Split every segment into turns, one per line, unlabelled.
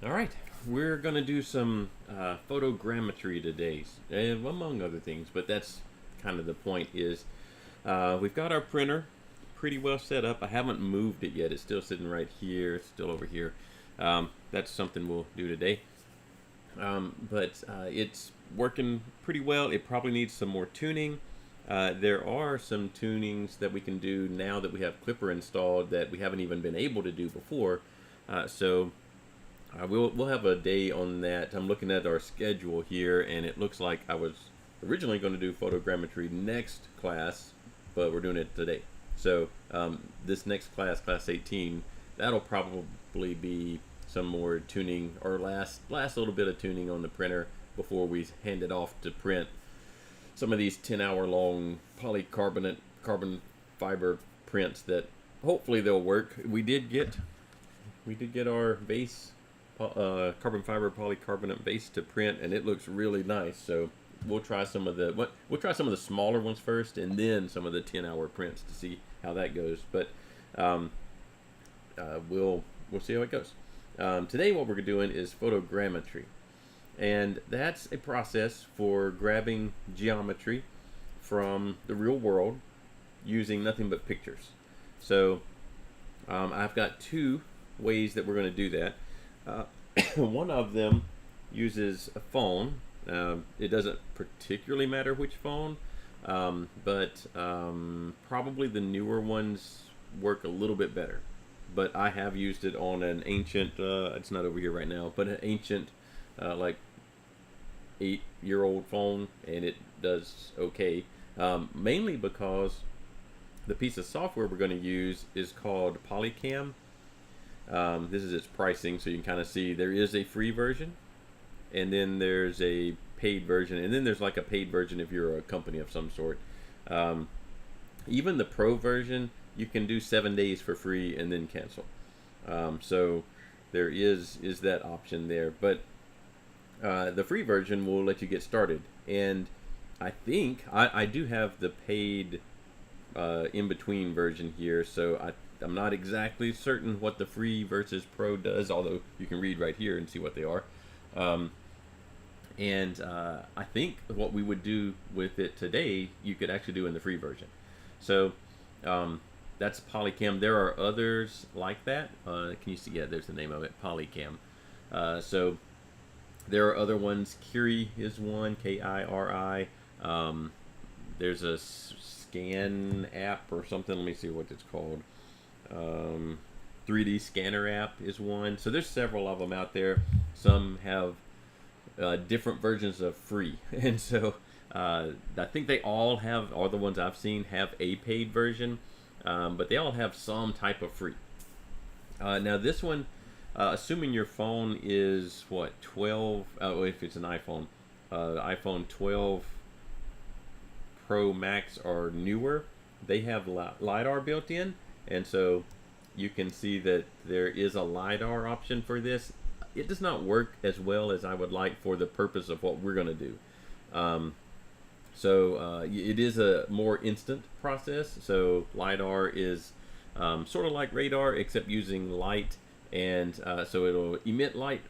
All right, we're gonna do some photogrammetry today, among other things. But that's kind of the point. Is we've got our printer pretty well set up. I haven't moved it yet. It's still sitting right here. It's still over here. That's something we'll do today. But it's working pretty well. It probably needs some more tuning. There are some tunings that we can do now that we have Clipper installed that we haven't even been able to do before. So we'll have a day on that. I'm looking at our schedule here, and it looks like I was originally going to do photogrammetry next class, but we're doing it today. So this next class, class 18, that'll probably be some more tuning, or last little bit of tuning on the printer before we hand it off to print some of these 10-hour long polycarbonate carbon fiber prints that hopefully they'll work. We did get our base carbon fiber polycarbonate base to print, and it looks really nice. So we'll try some of the smaller ones first, and then some of the 10-hour prints to see how that goes. But um, we'll see how it goes. Today, what we're doing is photogrammetry, and that's a process for grabbing geometry from the real world using nothing but pictures. So I've got two ways that we're going to do that. Uh, one of them uses a phone. It doesn't particularly matter which phone, but probably the newer ones work a little bit better. But I have used it on an ancient, it's not over here right now, but an ancient, like 8-year-old phone, and it does okay. Mainly because the piece of software we're going to use is called Polycam. This is its pricing, so you can kind of see there is a free version, and then there's a paid version, and then there's like a paid version if you're a company of some sort. Even the pro version, you can do 7 days for free and then cancel. So there is that option there, but the free version will let you get started. And I think I do have the paid in between version here, so I'm not exactly certain what the free versus pro does, although you can read right here and see what they are. And I think what we would do with it today, you could actually do in the free version. So that's Polycam. There are others like that. Can you see? Yeah, there's the name of it, Polycam. So there are other ones. Kiri is one, Kiri. There's a scan app or something. Let me see what it's called. 3D scanner app is one. So there's several of them out there. Some have different versions of free, and so I think they all the ones I've seen have a paid version, but they all have some type of free. Now this one, assuming your phone is what 12, if it's an iPhone, iPhone 12 Pro Max or newer, they have LiDAR built in, and so you can see that there is a LiDAR option for this. It does not work as well as I would like for the purpose of what we're going to do. So it is a more instant process. So LiDAR is sort of like radar, except using light, and so it'll emit light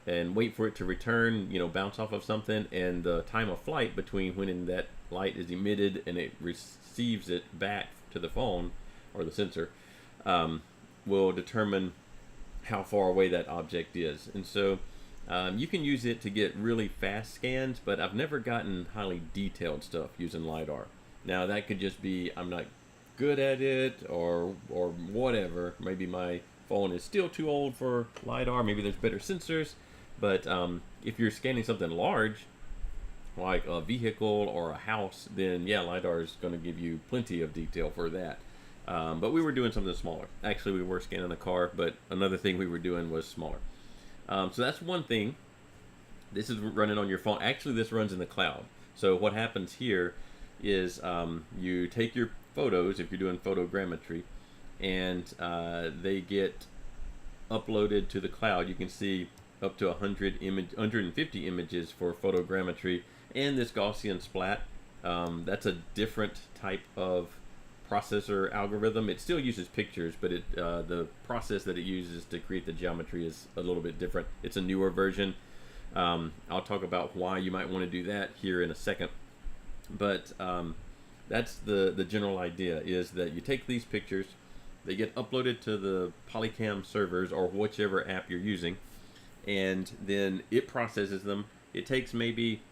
and wait for it to return, bounce off of something, and the time of flight between when that light is emitted and it receives it back to the phone or the sensor will determine how far away that object is. And so you can use it to get really fast scans, but I've never gotten highly detailed stuff using LiDAR. Now that could just be I'm not good at it, or whatever. Maybe my phone is still too old for LiDAR. Maybe there's better sensors. But if you're scanning something large, like a vehicle or a house, then yeah, LiDAR is going to give you plenty of detail for that. But we were doing something smaller. Actually, we were scanning a car, but another thing we were doing was smaller. So that's one thing. This is running on your phone. Actually, this runs in the cloud. So what happens here is you take your photos, if you're doing photogrammetry, and they get uploaded to the cloud. You can see up to 150 images for photogrammetry, and this Gaussian splat. That's a different type of processor algorithm. It still uses pictures, but the process that it uses to create the geometry is a little bit different. It's a newer version. I'll talk about why you might want to do that here in a second. But that's the general idea, is that you take these pictures, they get uploaded to the Polycam servers or whichever app you're using, and then it processes them. It takes maybe,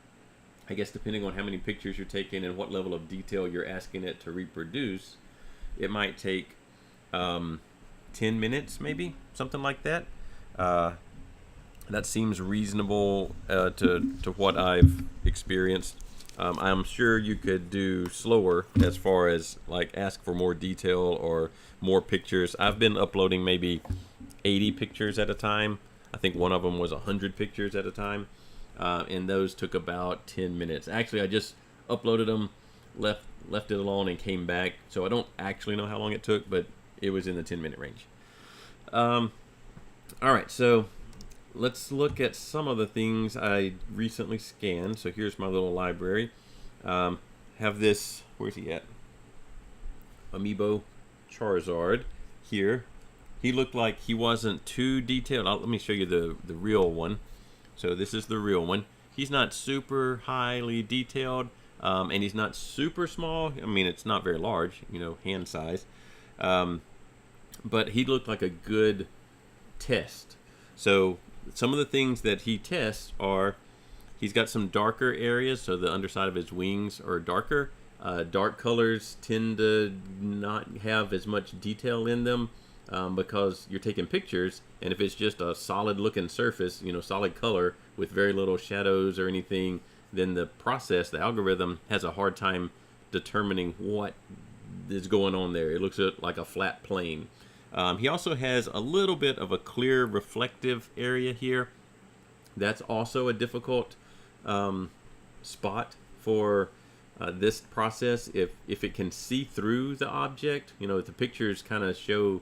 I guess depending on how many pictures you're taking and what level of detail you're asking it to reproduce, it might take 10 minutes maybe, something like that. That seems reasonable to what I've experienced. I'm sure you could do slower as far as like ask for more detail or more pictures. I've been uploading maybe 80 pictures at a time. I think one of them was 100 pictures at a time. And those took about 10 minutes. Actually, I just uploaded them, left it alone, and came back. So I don't actually know how long it took, but it was in the 10-minute range. All right, so let's look at some of the things I recently scanned. So here's my little library. Have this, where's he at? Amiibo Charizard here. He looked like he wasn't too detailed. Let me show you the real one. So this is the real one. He's not super highly detailed, and he's not super small. I mean, it's not very large, you know, hand size. But he looked like a good test. So some of the things that he tests are, he's got some darker areas, so the underside of his wings are darker. Dark colors tend to not have as much detail in them. Because you're taking pictures, and if it's just a solid looking surface, you know, solid color with very little shadows or anything, then the process, the algorithm, has a hard time determining what is going on there. It looks like a flat plane. He also has a little bit of a clear reflective area here. That's also a difficult spot for this process. If it can see through the object, you know, if the pictures kind of show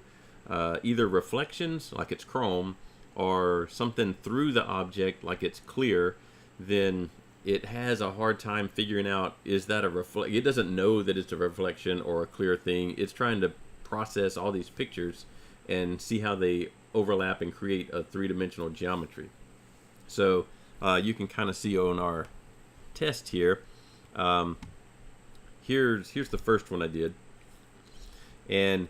either reflections like it's chrome or something through the object like it's clear, then it has a hard time figuring out, is that a reflect? It doesn't know that it's a reflection or a clear thing. It's trying to process all these pictures and see how they overlap and create a three-dimensional geometry. So you can kind of see on our test here. Here's the first one I did, and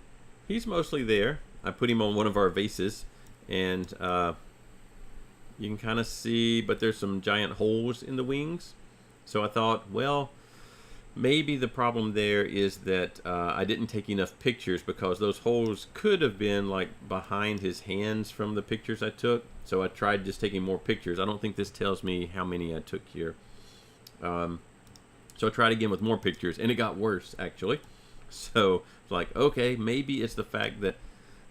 he's mostly there. I put him on one of our vases, and you can kind of see, but there's some giant holes in the wings. So I thought, well, maybe the problem there is that I didn't take enough pictures, because those holes could have been like behind his hands from the pictures I took. So I tried just taking more pictures. I don't think this tells me how many I took here. So I tried again with more pictures, and it got worse, actually. So it's like, okay, maybe it's the fact that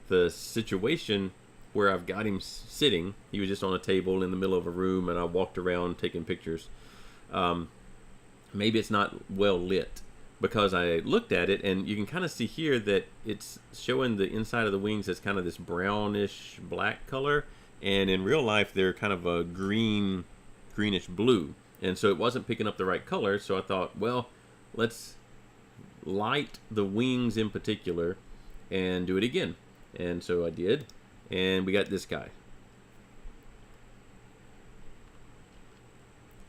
the situation where I've got him sitting, he was just on a table in the middle of a room, and I walked around taking pictures. Maybe it's not well lit, because I looked at it, and you can kind of see here that it's showing the inside of the wings as kind of this brownish black color, and in real life they're kind of a greenish blue, and so it wasn't picking up the right color. So I thought, well, let's light the wings in particular and do it again. And so I did, and we got this guy.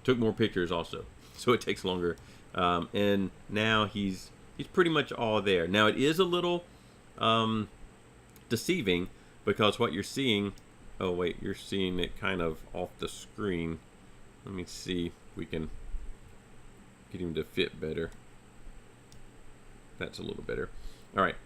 Took more pictures also, so it takes longer. And now he's pretty much all there. Now it is a little deceiving, because what you're seeing, oh wait, you're seeing it kind of off the screen. Let me see if we can get him to fit better. That's a little better. All right.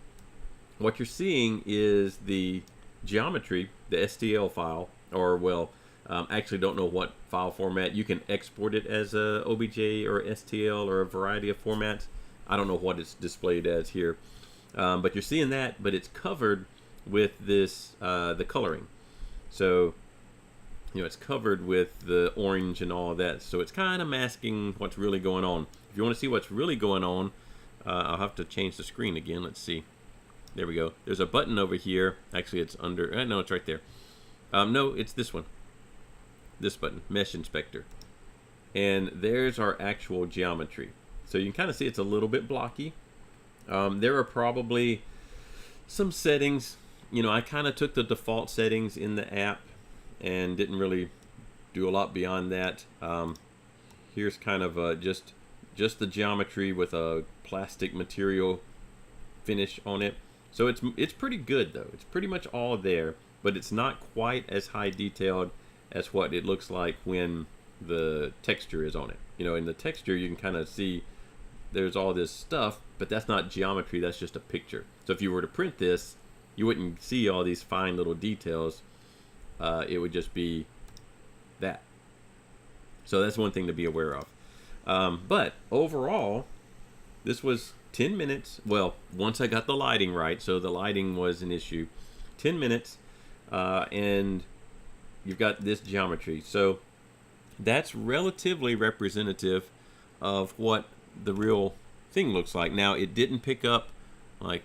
What you're seeing is the geometry, the STL file, or well, actually don't know what file format. You can export it as a OBJ or STL or a variety of formats. I don't know what it's displayed as here, but you're seeing that, but it's covered with this the coloring. So you know, it's covered with the orange and all of that, so it's kind of masking what's really going on. If you want to see what's really going on, I'll have to change the screen again. Let's see. There we go. There's a button over here. Actually, it's under. No, it's right there. No, it's this one. This button, Mesh Inspector. And there's our actual geometry. So you can kind of see it's a little bit blocky. There are probably some settings. You know, I kind of took the default settings in the app and didn't really do a lot beyond that. Here's kind of just the geometry with a plastic material finish on it. So it's pretty good though. It's pretty much all there, but it's not quite as high detailed as what it looks like when the texture is on it. You know, in the texture you can kind of see there's all this stuff, but that's not geometry, that's just a picture. So if you were to print this, you wouldn't see all these fine little details. It would just be that. So that's one thing to be aware of. But overall, this was 10 minutes. Well, once I got the lighting right, so the lighting was an issue. 10 minutes, and you've got this geometry. So that's relatively representative of what the real thing looks like. Now, it didn't pick up, like,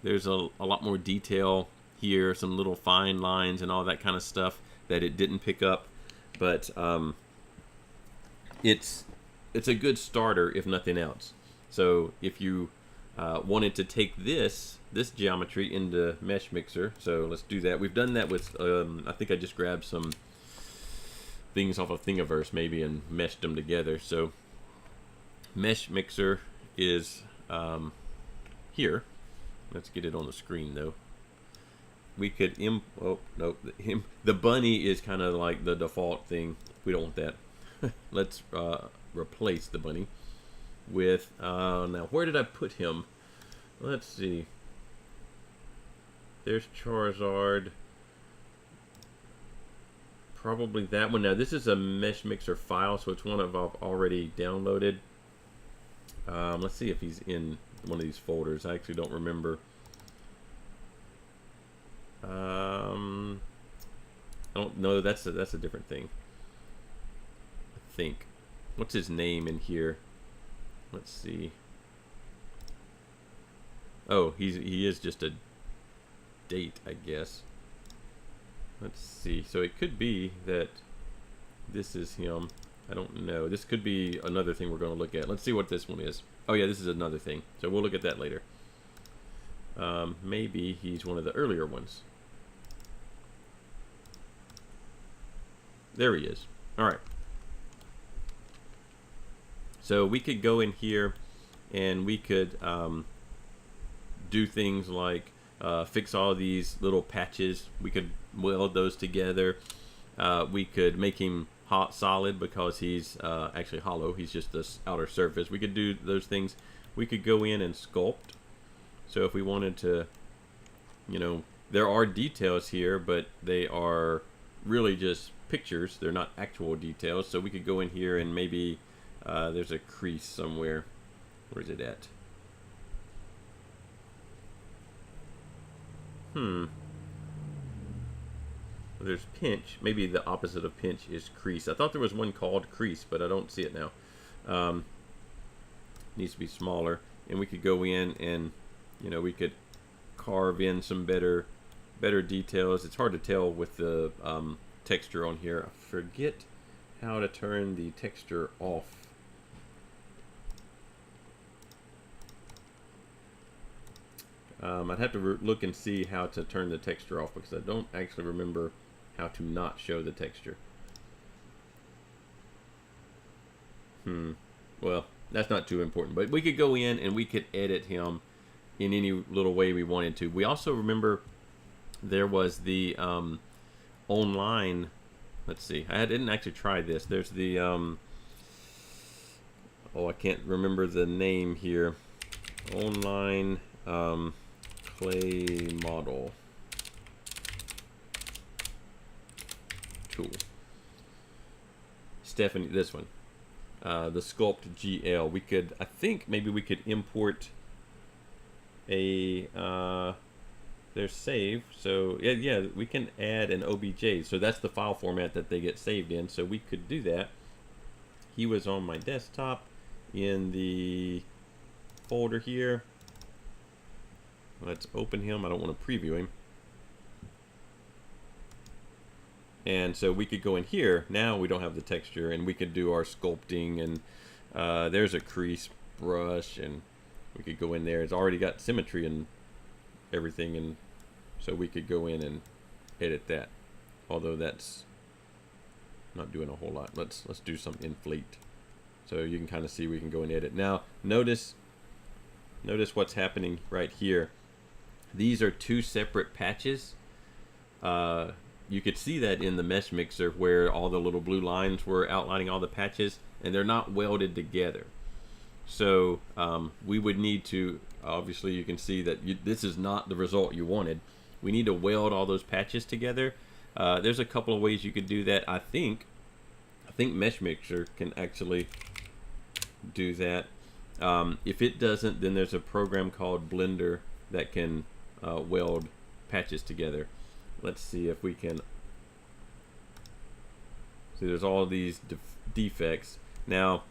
there's a lot more detail here, some little fine lines and all that kind of stuff that it didn't pick up. But it's a good starter, if nothing else. So if you wanted to take this geometry into Mesh Mixer, so let's do that. We've done that with, I think I just grabbed some things off of Thingiverse maybe and meshed them together. So Mesh Mixer is here. Let's get it on the screen though. We could oh no, the bunny is kind of like the default thing. We don't want that. Let's replace the bunny with now where did I put him? Let's see. There's Charizard. Probably that one. Now this is a Mesh Mixer file, so it's one I've already downloaded. Let's see if he's in one of these folders. I actually don't remember. I don't know. That's a different thing. I think. What's his name in here? Let's see. Oh, he is just a date, I guess. Let's see. So it could be that this is him. I don't know. This could be another thing we're going to look at. Let's see what this one is. Oh yeah, this is another thing. So we'll look at that later. Maybe he's one of the earlier ones. There he is. All right. So we could go in here and we could do things like fix all these little patches. We could weld those together. We could make him solid because he's actually hollow. He's just this outer surface. We could do those things. We could go in and sculpt. So if we wanted to, you know, there are details here, but they are really just pictures. They're not actual details. So we could go in here and maybe there's a crease somewhere. Where is it at? There's pinch. Maybe the opposite of pinch is crease. I thought there was one called crease, but I don't see it now. Needs to be smaller, and we could go in and, you know, we could carve in some better details. It's hard to tell with the texture on here. I forget how to turn the texture off. I'd have to look and see how to turn the texture off because I don't actually remember how to not show the texture. Well, that's not too important, but we could go in and we could edit him in any little way we wanted to. We also remember there was the online, let's see, I didn't actually try this. There's the oh, I can't remember the name here. Online clay model tool. Stephanie, this one, the Sculpt GL. We could, I think maybe we could import a there's save. So yeah, we can add an OBJ. So that's the file format that they get saved in. So we could do that. He was on my desktop in the folder here. Let's open him. I don't want to preview him. And so we could go in here. Now we don't have the texture, and we could do our sculpting. And there's a crease brush, and we could go in there. It's already got symmetry and everything, and so we could go in and edit that. Although that's not doing a whole lot. Let's do some inflate. So you can kind of see we can go and edit. Now notice what's happening right here. These are two separate patches. You could see that in the mesh mixer where all the little blue lines were outlining all the patches, and they're not welded together. So we would need to, obviously you can see that this is not the result you wanted. We need to weld all those patches together. There's a couple of ways you could do that. I think Mesh Mixer can actually do that. If it doesn't, then there's a program called Blender that can weld patches together. Let's see if we can. See, there's all these defects. Now,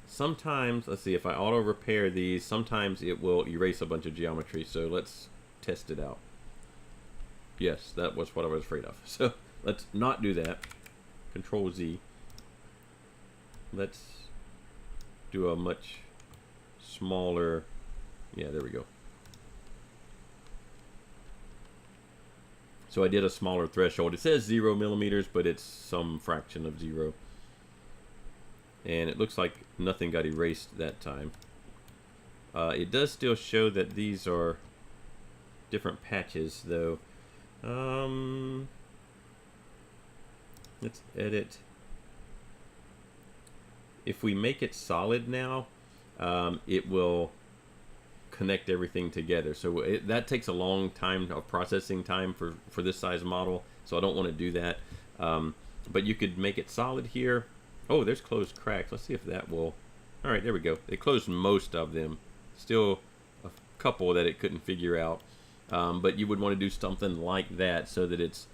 sometimes, let's see, if I auto repair these, sometimes it will erase a bunch of geometry. So let's test it out. Yes, that was what I was afraid of. So let's not do that. Control Z. Let's do a much smaller. Yeah, there we go. So I did a smaller threshold. It says 0 millimeters, but it's some fraction of 0. And it looks like nothing got erased that time. It does still show that these are different patches, though. Let's edit. If we make it solid now, it will connect everything together. So that takes a long time of processing time for this size model. So I don't want to do that. But you could make it solid here. Oh, there's closed cracks. Let's see if that will. All right, there we go. It closed most of them. Still a couple that it couldn't figure out. But you would want to do something like that so that it's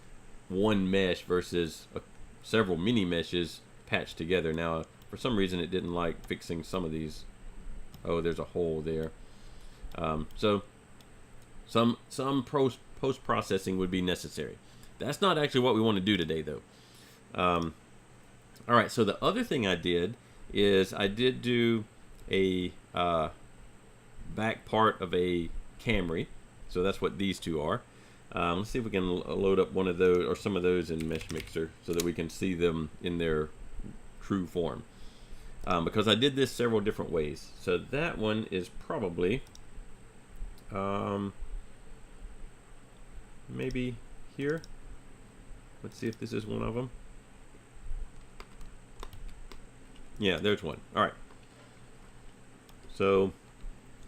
one mesh versus several mini meshes patched together. Now, for some reason, it didn't like fixing some of these. Oh, there's a hole there. So some post-processing would be necessary. That's not actually what we want to do today, though. All right, so the other thing I did is I did do a back part of a Camry. So that's what these two are. Let's see if we can load up one of those or some of those in Mesh Mixer so that we can see them in their true form. Because I did this several different ways. So that one is probably maybe here. Let's see if this is one of them. Yeah, there's one. All right. So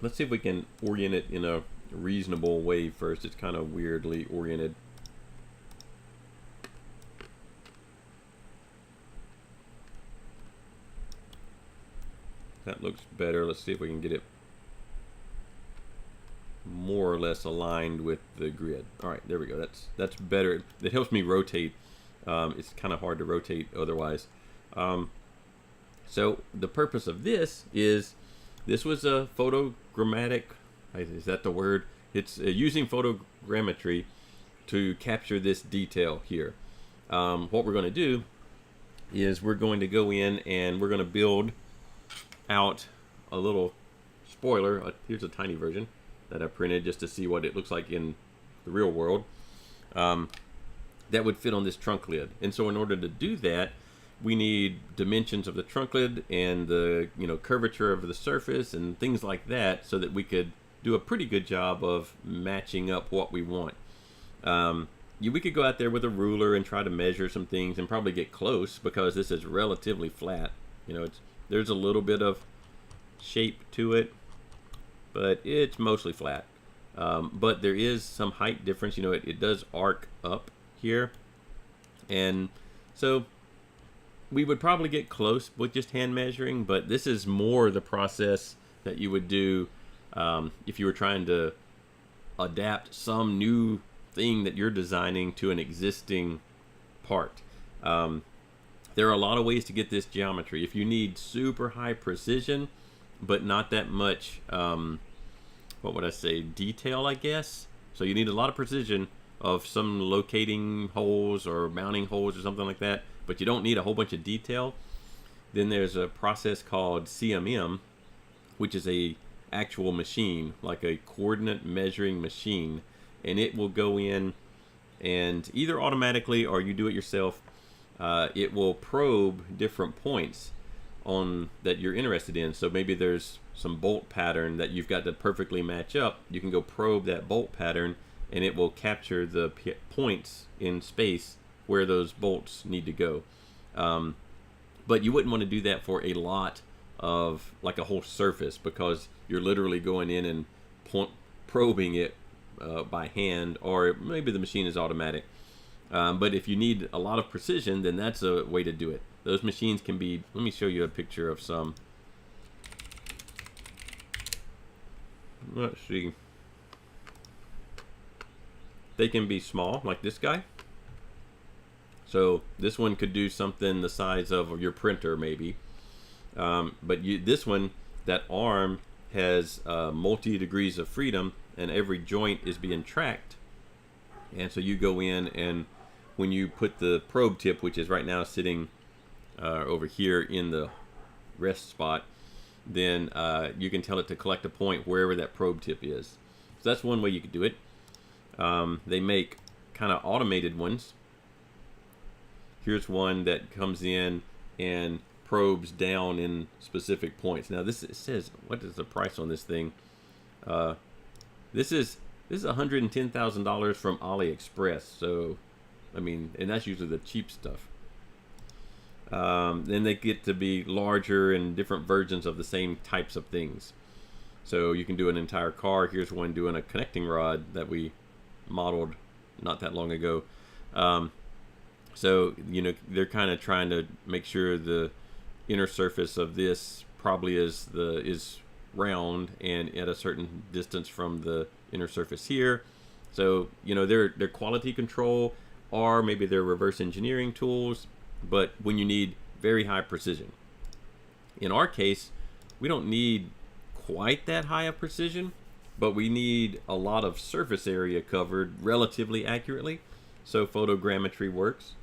let's see if we can orient it in a reasonable way first. It's kind of weirdly oriented. That looks better. Let's see if we can get it more or less aligned with the grid. All right, there we go. That's better. It helps me rotate. It's kind of hard to rotate otherwise. So the purpose of this was a photogrammetric. Is that the word? It's using photogrammetry to capture this detail here. What we're going to do is we're going to go in and we're going to build out a little spoiler. Here's a tiny version that I printed just to see what it looks like in the real world. That would fit on this trunk lid. And so in order to do that, we need dimensions of the trunk lid and the curvature of the surface and things like that so that we could do a pretty good job of matching up what we want. We could go out there with a ruler and try to measure some things and probably get close because this is relatively flat. There's a little bit of shape to it, but it's mostly flat. But there is some height difference. It does arc up here, and so we would probably get close with just hand measuring, but this is more the process that you would do if you were trying to adapt some new thing that you're designing to an existing part. There are a lot of ways to get this geometry. If you need super high precision, but not that much, what would I say, detail, I guess. So you need a lot of precision of some locating holes or mounting holes or something like that, but you don't need a whole bunch of detail. Then there's a process called CMM, which is a actual machine, like a coordinate measuring machine, and it will go in and either automatically or you do it yourself, it will probe different points on that you're interested in. So maybe there's some bolt pattern that you've got to perfectly match up. You can go probe that bolt pattern and it will capture the points in space where those bolts need to go. But you wouldn't want to do that for a lot of, like a whole surface, because you're literally going in and probing it by hand, or maybe the machine is automatic. But if you need a lot of precision, then that's a way to do it. Those machines can be, let me show you a picture of some. Let's see. They can be small, like this guy. So this one could do something the size of your printer, maybe. But this one, that arm has multi degrees of freedom, and every joint is being tracked. And so you go in, and when you put the probe tip, which is right now sitting over here in the rest spot, then you can tell it to collect a point wherever that probe tip is. So that's one way you could do it. They make kind of automated ones. Here's one that comes in and probes down in specific points. Now this, it says, what is the price on this thing? This is $110,000 from AliExpress. So, I mean, and that's usually the cheap stuff. Then they get to be larger and different versions of the same types of things. So you can do an entire car. Here's one doing a connecting rod that we modeled not that long ago. So, you know, they're kind of trying to make sure the inner surface of this probably is round and at a certain distance from the inner surface here. So, you know, their quality control, or maybe their reverse engineering tools, but when you need very high precision. In our case, we don't need quite that high of precision, but we need a lot of surface area covered relatively accurately. So photogrammetry works.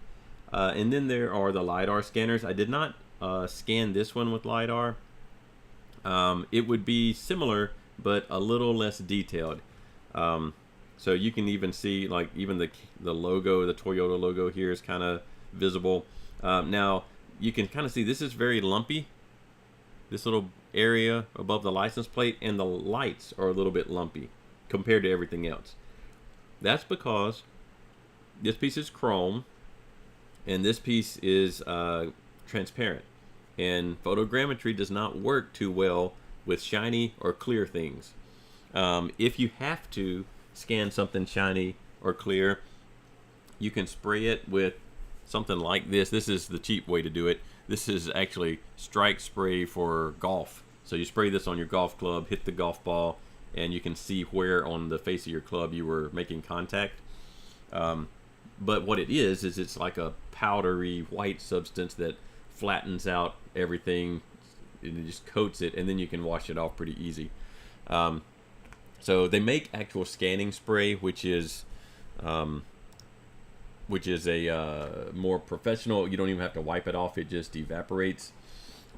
And then there are the LiDAR scanners. I did not scan this one with LiDAR. It would be similar, but a little less detailed. So you can even see, like, even the logo, the Toyota logo here is kind of visible. Now you can kind of see this is very lumpy. This little area above the license plate, and the lights are a little bit lumpy compared to everything else. That's because this piece is chrome and this piece is transparent, and photogrammetry does not work too well with shiny or clear things. If you have to scan something shiny or clear, you can spray it with something like this. This is the cheap way to do it. This is actually strike spray for golf. So you spray this on your golf club, hit the golf ball, and you can see where on the face of your club you were making contact. But what it is it's like a powdery white substance that flattens out everything, and it just coats it, and then you can wash it off pretty easy. So they make actual scanning spray, which is a more professional. You don't even have to wipe it off, it just evaporates.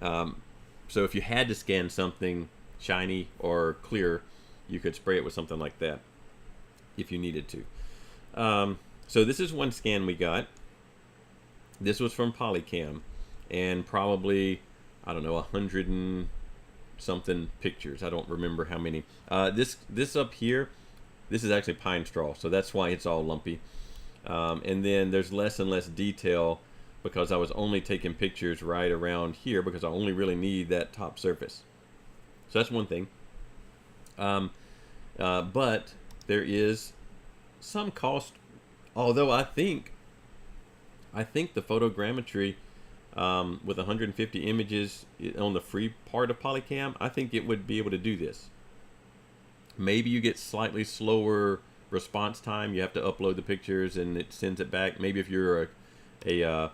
So if you had to scan something shiny or clear, you could spray it with something like that if you needed to. So this is one scan we got. This was from Polycam, and probably, I don't know, 100 and something pictures. I don't remember how many. This up here, this is actually pine straw, so that's why it's all lumpy. And then there's less and less detail because I was only taking pictures right around here because I only really need that top surface. So that's one thing. But there is some cost, although I think the photogrammetry with 150 images on the free part of Polycam, I think it would be able to do this. Maybe you get slightly slower response time. You have to upload the pictures and it sends it back. Maybe if you're a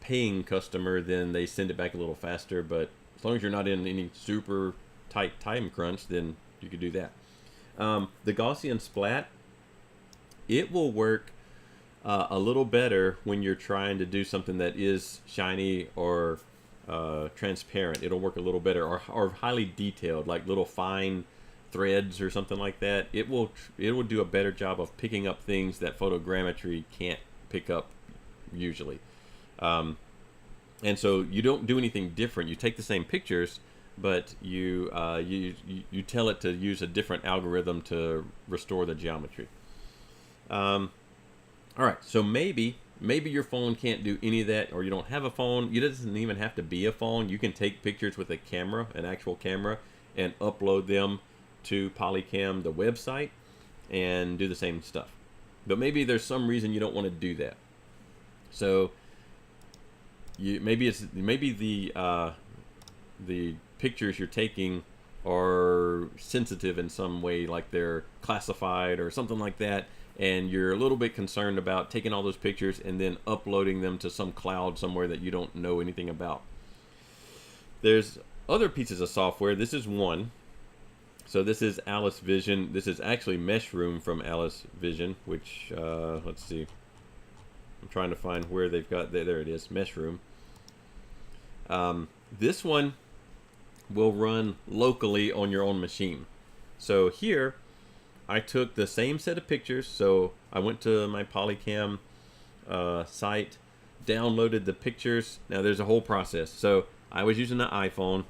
paying customer, then they send it back a little faster, but as long as you're not in any super tight time crunch, then you could do that. The Gaussian splat, it will work a little better when you're trying to do something that is shiny or transparent, it'll work a little better, or highly detailed, like little fine threads or something like that. It will do a better job of picking up things that photogrammetry can't pick up usually. And so you don't do anything different. You take the same pictures, but you tell it to use a different algorithm to restore the geometry. All right, so maybe your phone can't do any of that, or you don't have a phone. It doesn't even have to be a phone. You can take pictures with a camera, an actual camera, and upload them to Polycam, the website, and do the same stuff. But maybe there's some reason you don't want to do that. So maybe the pictures you're taking are sensitive in some way, like they're classified or something like that, and you're a little bit concerned about taking all those pictures and then uploading them to some cloud somewhere that you don't know anything about. There's other pieces of software. This is one. So this is Alice Vision. This is actually Meshroom from Alice Vision, which, let's see. I'm trying to find where they've got, there it is, Meshroom. This one will run locally on your own machine. So here, I took the same set of pictures. So I went to my Polycam site, downloaded the pictures. Now there's a whole process. So I was using the iPhone.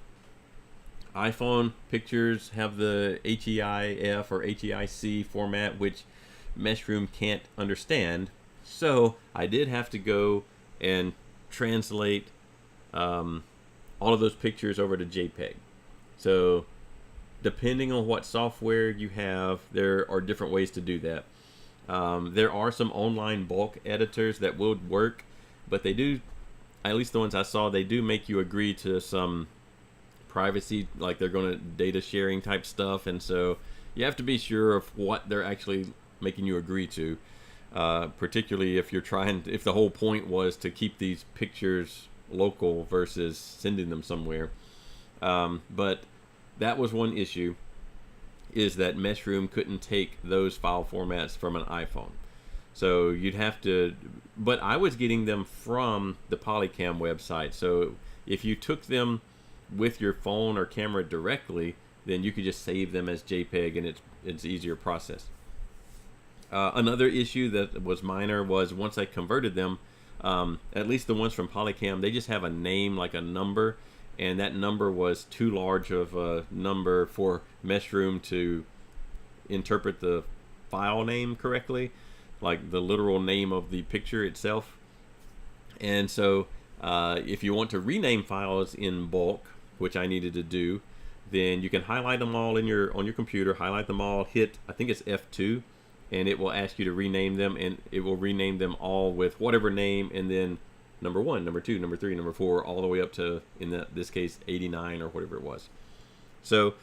iPhone pictures have the HEIF or HEIC format, which Meshroom can't understand. So I did have to go and translate all of those pictures over to JPEG. So depending on what software you have, there are different ways to do that. There are some online bulk editors that will work, but they do, at least the ones I saw, they do make you agree to some privacy, like they're going to data sharing type stuff, and so you have to be sure of what they're actually making you agree to, particularly if if the whole point was to keep these pictures local versus sending them somewhere. But that was one issue, is that Meshroom couldn't take those file formats from an iPhone. So you'd have to, but I was getting them from the Polycam website. So if you took them with your phone or camera directly, then you could just save them as JPEG, and it's easier process. Another issue that was minor was once I converted them, at least the ones from Polycam, they just have a name, like a number, and that number was too large of a number for Meshroom to interpret the file name correctly, like the literal name of the picture itself. And so if you want to rename files in bulk, which I needed to do, then you can highlight them all on your computer, highlight them all, hit, I think it's F2, and it will ask you to rename them, and it will rename them all with whatever name, and then number 1, number 2, number 3, number 4, all the way up to, in this case, 89 or whatever it was. So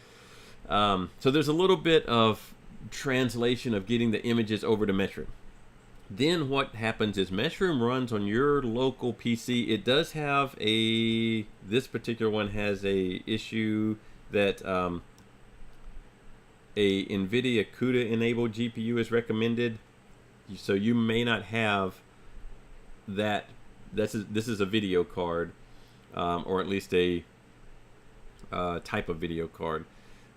so there's a little bit of translation of getting the images over to Meshroom. Then what happens is Meshroom runs on your local PC. It does have this particular one has a issue that a NVIDIA CUDA enabled GPU is recommended. So you may not have that. This is a video card, or at least a type of video card.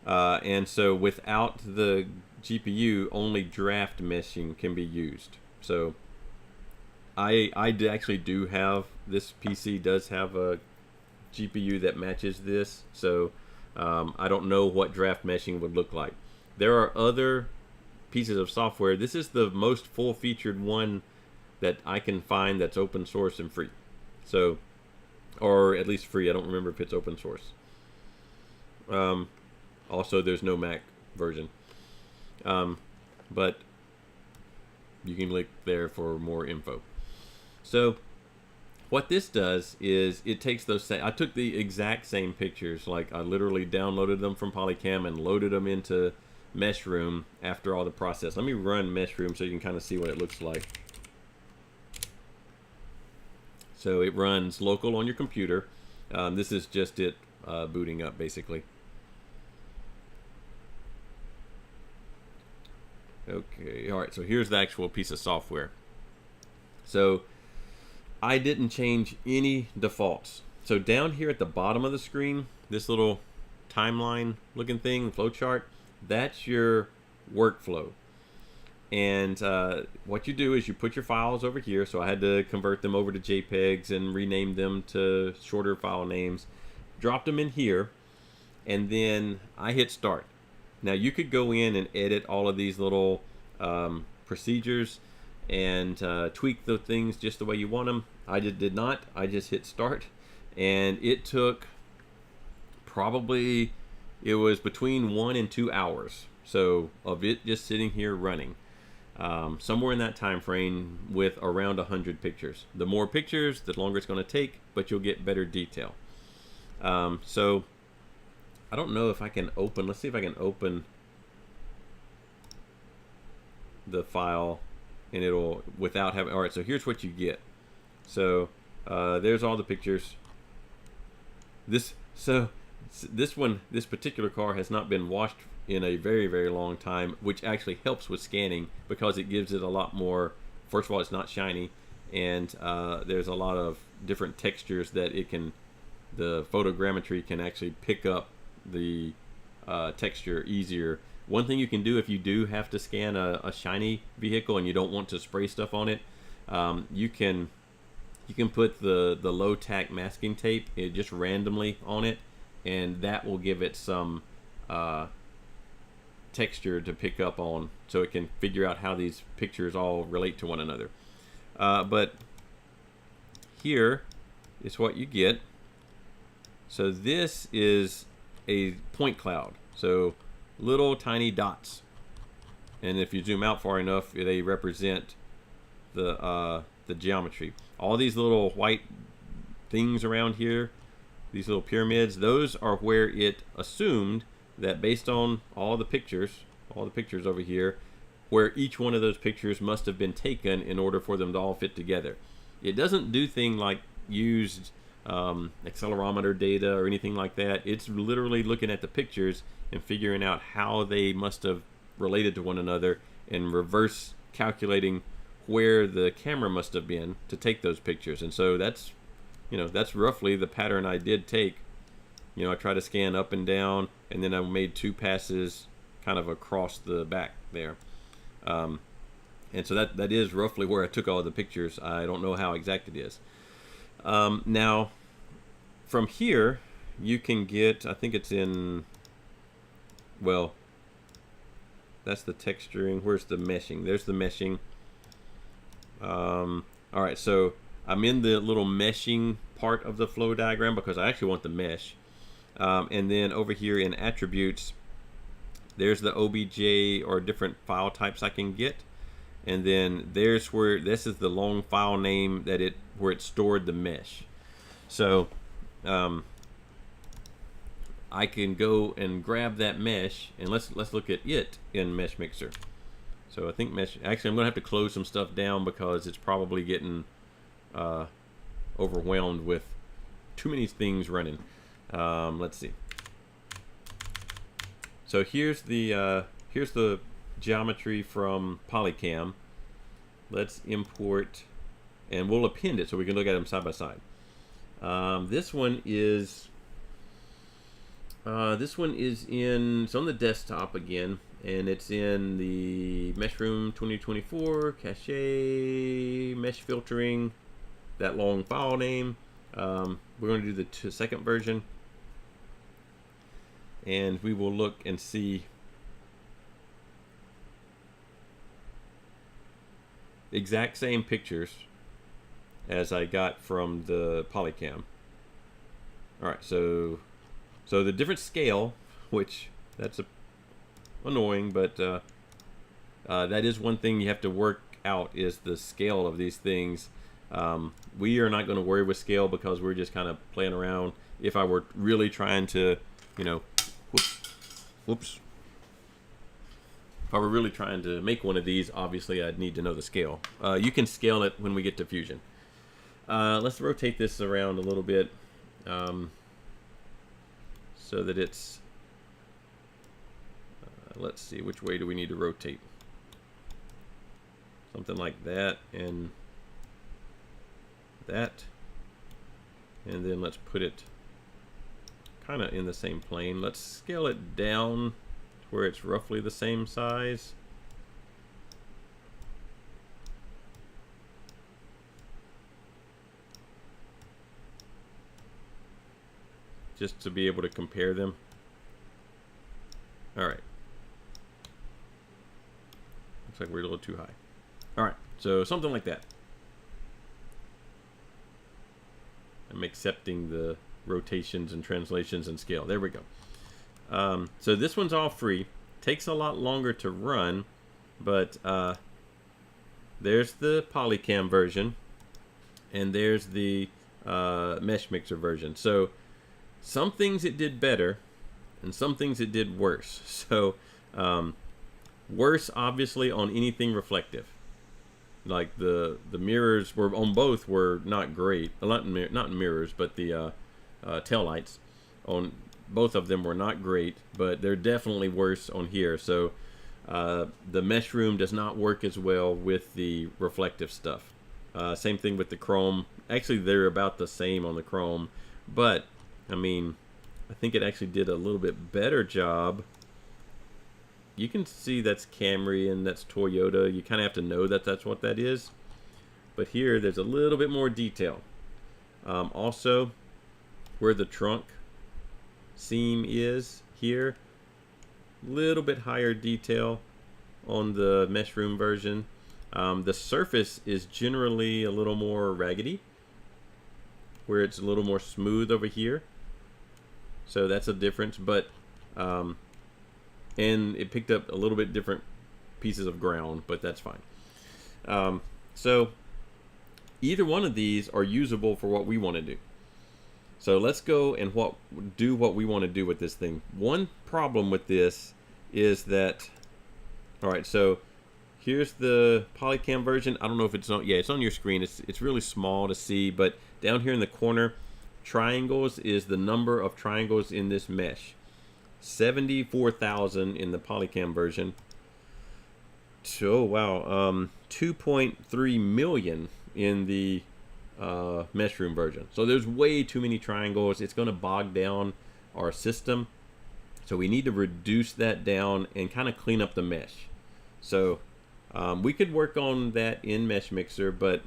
And so without the GPU, only draft meshing can be used. So I actually do have, this PC does have a GPU that matches this, so I don't know what draft meshing would look like. There are other pieces of software. This is the most full-featured one that I can find that's open source and free. So, or at least free. I don't remember if it's open source. Also, there's no Mac version. But you can click there for more info. So what this does is it takes those I took the exact same pictures, like I literally downloaded them from Polycam and loaded them into Meshroom after all the process. Let me run Meshroom so you can kind of see what it looks like. So it runs local on your computer. This is just it booting up basically. Okay, all right, so here's the actual piece of software. So I didn't change any defaults. So down here at the bottom of the screen, this little timeline looking thing, flowchart, that's your workflow. And what you do is you put your files over here. So I had to convert them over to JPEGs and rename them to shorter file names. Dropped them in here, and then I hit start. Now you could go in and edit all of these little procedures and tweak the things just the way you want them. I just did not. I just hit start, and it took probably, it was between 1 and 2 hours so of it just sitting here running, somewhere in that time frame, with around 100 pictures. The more pictures, the longer it's going to take, but you'll get better detail. So I don't know if I can open, let's see if I can open the file and it'll, without having, all right, so here's what you get. So there's all the pictures. This particular car has not been washed in a very, very long time, which actually helps with scanning because it gives it a lot more. First of all, it's not shiny, and there's a lot of different textures that it can, the photogrammetry can actually pick up the texture easier. One thing you can do if you do have to scan a shiny vehicle and you don't want to spray stuff on it, you can put the low tack masking tape just randomly on it, and that will give it some texture to pick up on, so it can figure out how these pictures all relate to one another. But here is what you get. So this is a point cloud, so little tiny dots, and if you zoom out far enough, they represent the geometry. All these little white things around here, these little pyramids, those are where it assumed that, based on all the pictures over here, where each one of those pictures must have been taken in order for them to all fit together. It doesn't do things like used accelerometer data or anything like that. It's literally looking at the pictures and figuring out how they must have related to one another, and reverse calculating where the camera must have been to take those pictures. And so that's, that's roughly the pattern I did take. I tried to scan up and down, and then I made 2 passes kind of across the back there. And so that is roughly where I took all the pictures. I don't know how exact it is. Now, from here, you can get, I think it's in, well, that's the texturing. Where's the meshing? There's the meshing. All right, so I'm in the little meshing part of the flow diagram because I actually want the mesh. And then over here in attributes, there's the OBJ or different file types I can get. And then there's where, this is the long file name that where it stored the mesh. So I can go and grab that mesh, and let's look at it in Mesh Mixer. So I think mesh, actually I'm gonna have to close some stuff down because it's probably getting overwhelmed with too many things running. Let's see. So here's the geometry from Polycam. Let's import, and we'll append it so we can look at them side by side. This one is in, it's on the desktop again, and it's in the Meshroom 2024 cache mesh filtering, that long file name. We're going to do the second version, and we will look and see exact same pictures as I got from the Polycam. All right, so the different scale, which that's annoying, but that is one thing you have to work out, is the scale of these things. We are not going to worry with scale because we're just kind of playing around. If I were really trying to, whoops. If I were really trying to make one of these, obviously I'd need to know the scale. You can scale it when we get to Fusion. Let's rotate this around a little bit so that it's, let's see, which way do we need to rotate? Something like that, and that. And then let's put it kind of in the same plane. Let's scale it down to where it's roughly the same size. Just to be able to compare them. All right. Looks like we're a little too high. All right, so something like that. I'm accepting the rotations and translations and scale. There we go. So this one's all free. Takes a lot longer to run, but there's the Polycam version, and there's the Mesh Mixer version. So some things it did better, and some things it did worse. So worse, obviously, on anything reflective. Like the mirrors were on both were not great. Not mirrors, but the tail lights on both of them were not great. But they're definitely worse on here. So the Meshroom does not work as well with the reflective stuff. Same thing with the chrome. Actually, they're about the same on the chrome, but I mean, I think it actually did a little bit better job. You can see that's Camry and that's Toyota. You kind of have to know that that's what that is. But here, there's a little bit more detail. Also, where the trunk seam is here, little bit higher detail on the Meshroom version. The surface is generally a little more raggedy, where it's a little more smooth over here. So that's a difference, but and it picked up a little bit different pieces of ground, but that's fine. So either one of these are usable for what we want to do. So let's go and do what we want to do with this thing. One problem with this is that, all right, so here's the Polycam version. I don't know if it's on, yeah, it's on your screen. It's really small to see, but down here in the corner, triangles is the number of triangles in this mesh. 74,000 in the Polycam version. So wow, 2.3 million in the Meshroom version. So there's way too many triangles. It's going to bog down our system. So we need to reduce that down and kind of clean up the mesh. So we could work on that in Mesh Mixer, but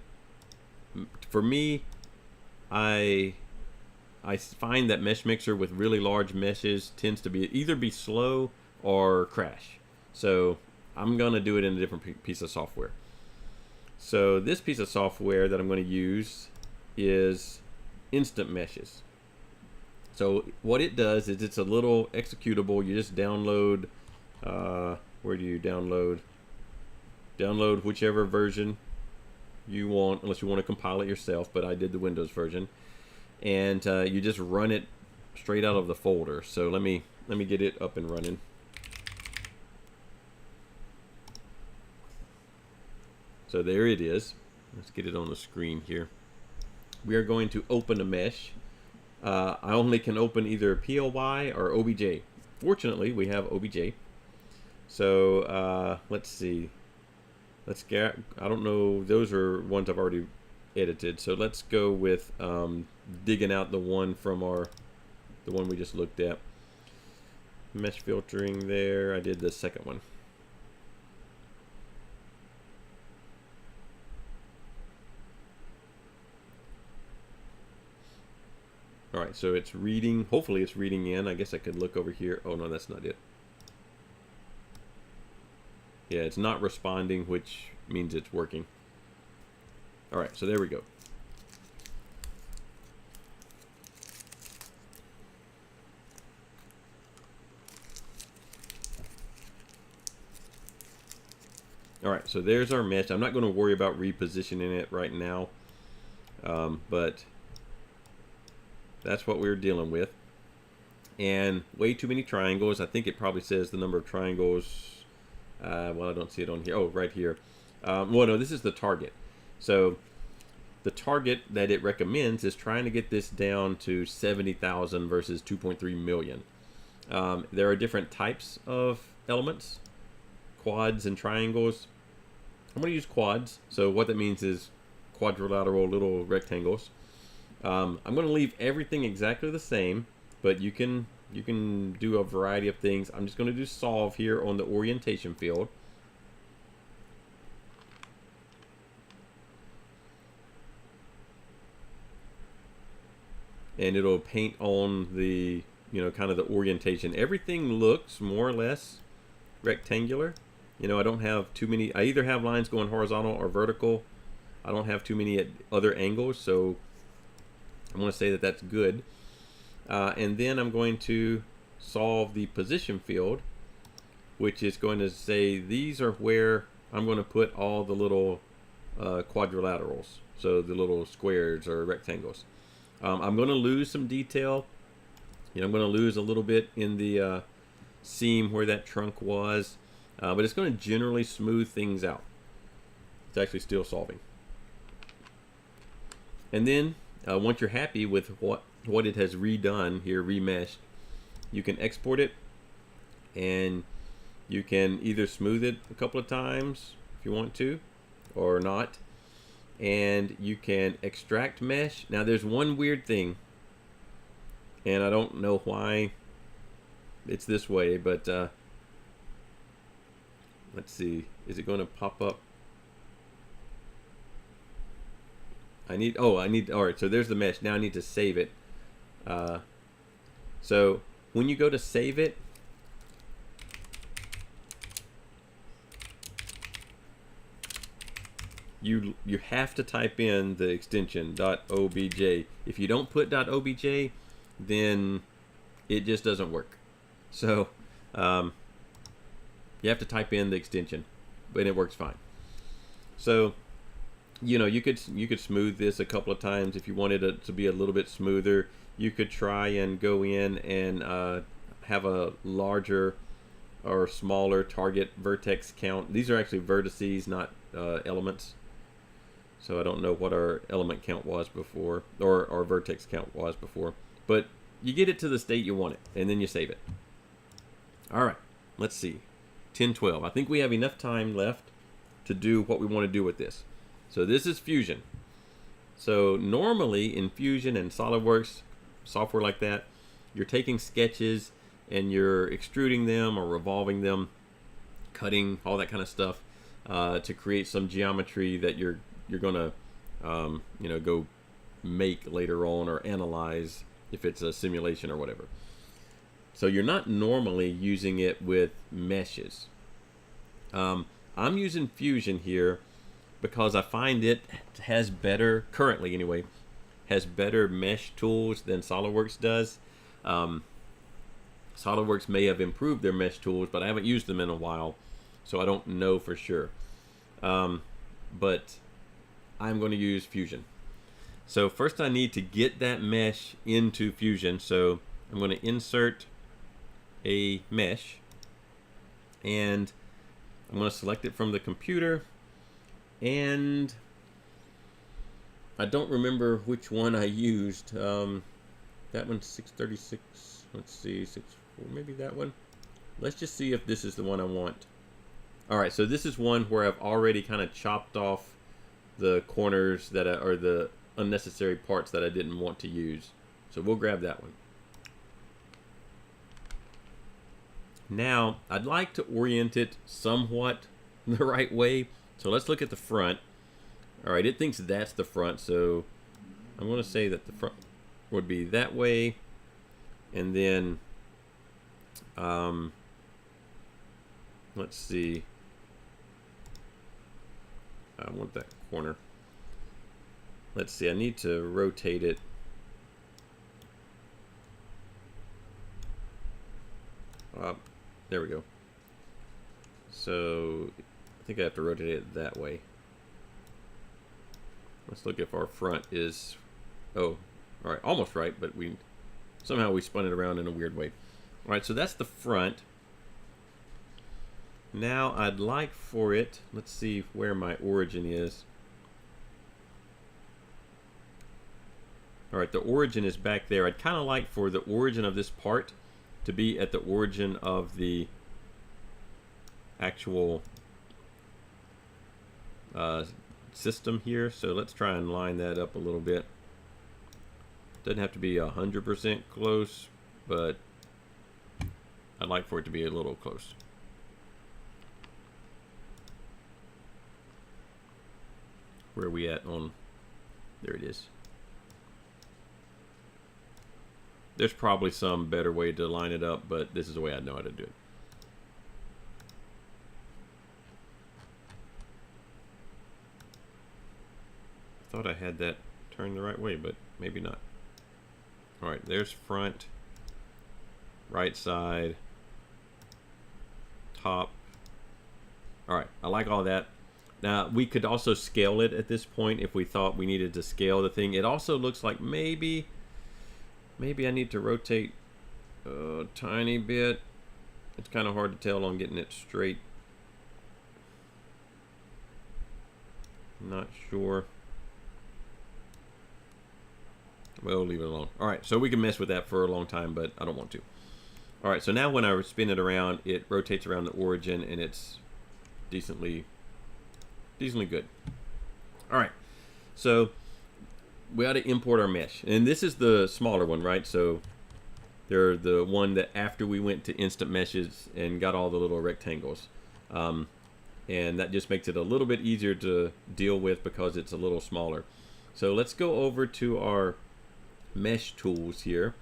for me, I find that Mesh Mixer with really large meshes tends to either be slow or crash. So I'm going to do it in a different piece of software. So this piece of software that I'm going to use is Instant Meshes. So what it does is it's a little executable. You just download, where do you download? Download whichever version you want, unless you want to compile it yourself, but I did the Windows version. And you just run it straight out of the folder. So let me get it up and running. So there it is. Let's get it on the screen here. We are going to open a mesh. I only can open either PLY or OBJ. Fortunately, we have OBJ. So let's see. Let's get. I don't know. Those are ones I've already edited. So let's go with digging out the one from the one we just looked at. Mesh filtering there. I did the second one. All right, so it's reading. Hopefully it's reading in. I guess I could look over here. Oh no, that's not it. Yeah, it's not responding, which means it's working. All right, so there we go. All right, so there's our mesh. I'm not going to worry about repositioning it right now, but that's what we're dealing with. And way too many triangles. I think it probably says the number of triangles. Well, I don't see it on here. Oh, right here. Well, no, this is the target. So the target that it recommends is trying to get this down to 70,000 versus 2.3 million. There are different types of elements, quads and triangles. I'm going to use quads. So what that means is quadrilateral little rectangles. I'm going to leave everything exactly the same, but you can do a variety of things. I'm just going to do solve here on the orientation field. And it'll paint on the, kind of the orientation. Everything looks more or less rectangular. I don't have too many. I either have lines going horizontal or vertical. I don't have too many at other angles, so I'm going to say that that's good. And then I'm going to solve the position field, which is going to say these are where I'm going to put all the little quadrilaterals, so the little squares or rectangles. I'm going to lose some detail. I'm going to lose a little bit in the seam where that trunk was, but it's going to generally smooth things out. It's actually still solving. And then once you're happy with what it has redone here, remeshed, you can export it, and you can either smooth it a couple of times if you want to, or not. And you can extract mesh. Now there's one weird thing, and I don't know why it's this way, but let's see, is it going to pop up? I need, all right, so there's the mesh. Now I need to save it. So when you go to save it, you have to type in the extension .obj. If you don't put .obj, then it just doesn't work. So you have to type in the extension, but it works fine. So you could smooth this a couple of times if you wanted it to be a little bit smoother. You could try and go in and have a larger or smaller target vertex count. These are actually vertices, not elements. So I don't know what our element count was before, or our vertex count was before. But you get it to the state you want it, and then you save it. All right, let's see. 10:12. I think we have enough time left to do what we want to do with this. So this is Fusion. So normally in Fusion and SolidWorks, software like that, you're taking sketches and you're extruding them or revolving them, cutting, all that kind of stuff, to create some geometry that you're gonna go make later on or analyze if it's a simulation or whatever. So you're not normally using it with meshes. I'm using Fusion here because I find it has better, currently anyway, has better mesh tools than SolidWorks does. SolidWorks may have improved their mesh tools, but I haven't used them in a while, so I don't know for sure. But I'm going to use Fusion. So first I need to get that mesh into Fusion. So I'm going to insert a mesh, and I'm going to select it from the computer, and I don't remember which one I used. That one's 636. Let's see, 64, maybe that one. Let's just see if this is the one I want. All right, so this is one where I've already kind of chopped off the corners that are the unnecessary parts that I didn't want to use. So we'll grab that one. Now, I'd like to orient it somewhat the right way. So let's look at the front. All right, it thinks that's the front, so I'm going to say that the front would be that way. And then, let's see. I want that corner. Let's see, I need to rotate it. There we go. So I think I have to rotate it that way. Let's look if our front is, oh, all right, almost right, but somehow we spun it around in a weird way. All right, so that's the front. Now I'd like for it, let's see where my origin is. All right, the origin is back there. I'd kind of like for the origin of this part to be at the origin of the actual system here. So let's try and line that up a little bit. Doesn't have to be 100% close, but I'd like for it to be a little close. Where are we at on, there it is. There's probably some better way to line it up, but this is the way I know how to do it. I thought I had that turned the right way, but maybe not. All right, there's front, right side, top. All right, I like all that. Now, we could also scale it at this point if we thought we needed to scale the thing. It also looks like maybe I need to rotate a tiny bit. It's kind of hard to tell on getting it straight. Not sure. We'll leave it alone. All right, so we can mess with that for a long time, but I don't want to. All right, so now when I spin it around, it rotates around the origin, and it's decently good. All right, so we ought to import our mesh, and this is the smaller one, right? So they're the one that after we went to instant meshes and got all the little rectangles, and that just makes it a little bit easier to deal with because it's a little smaller. So let's go over to our mesh tools here.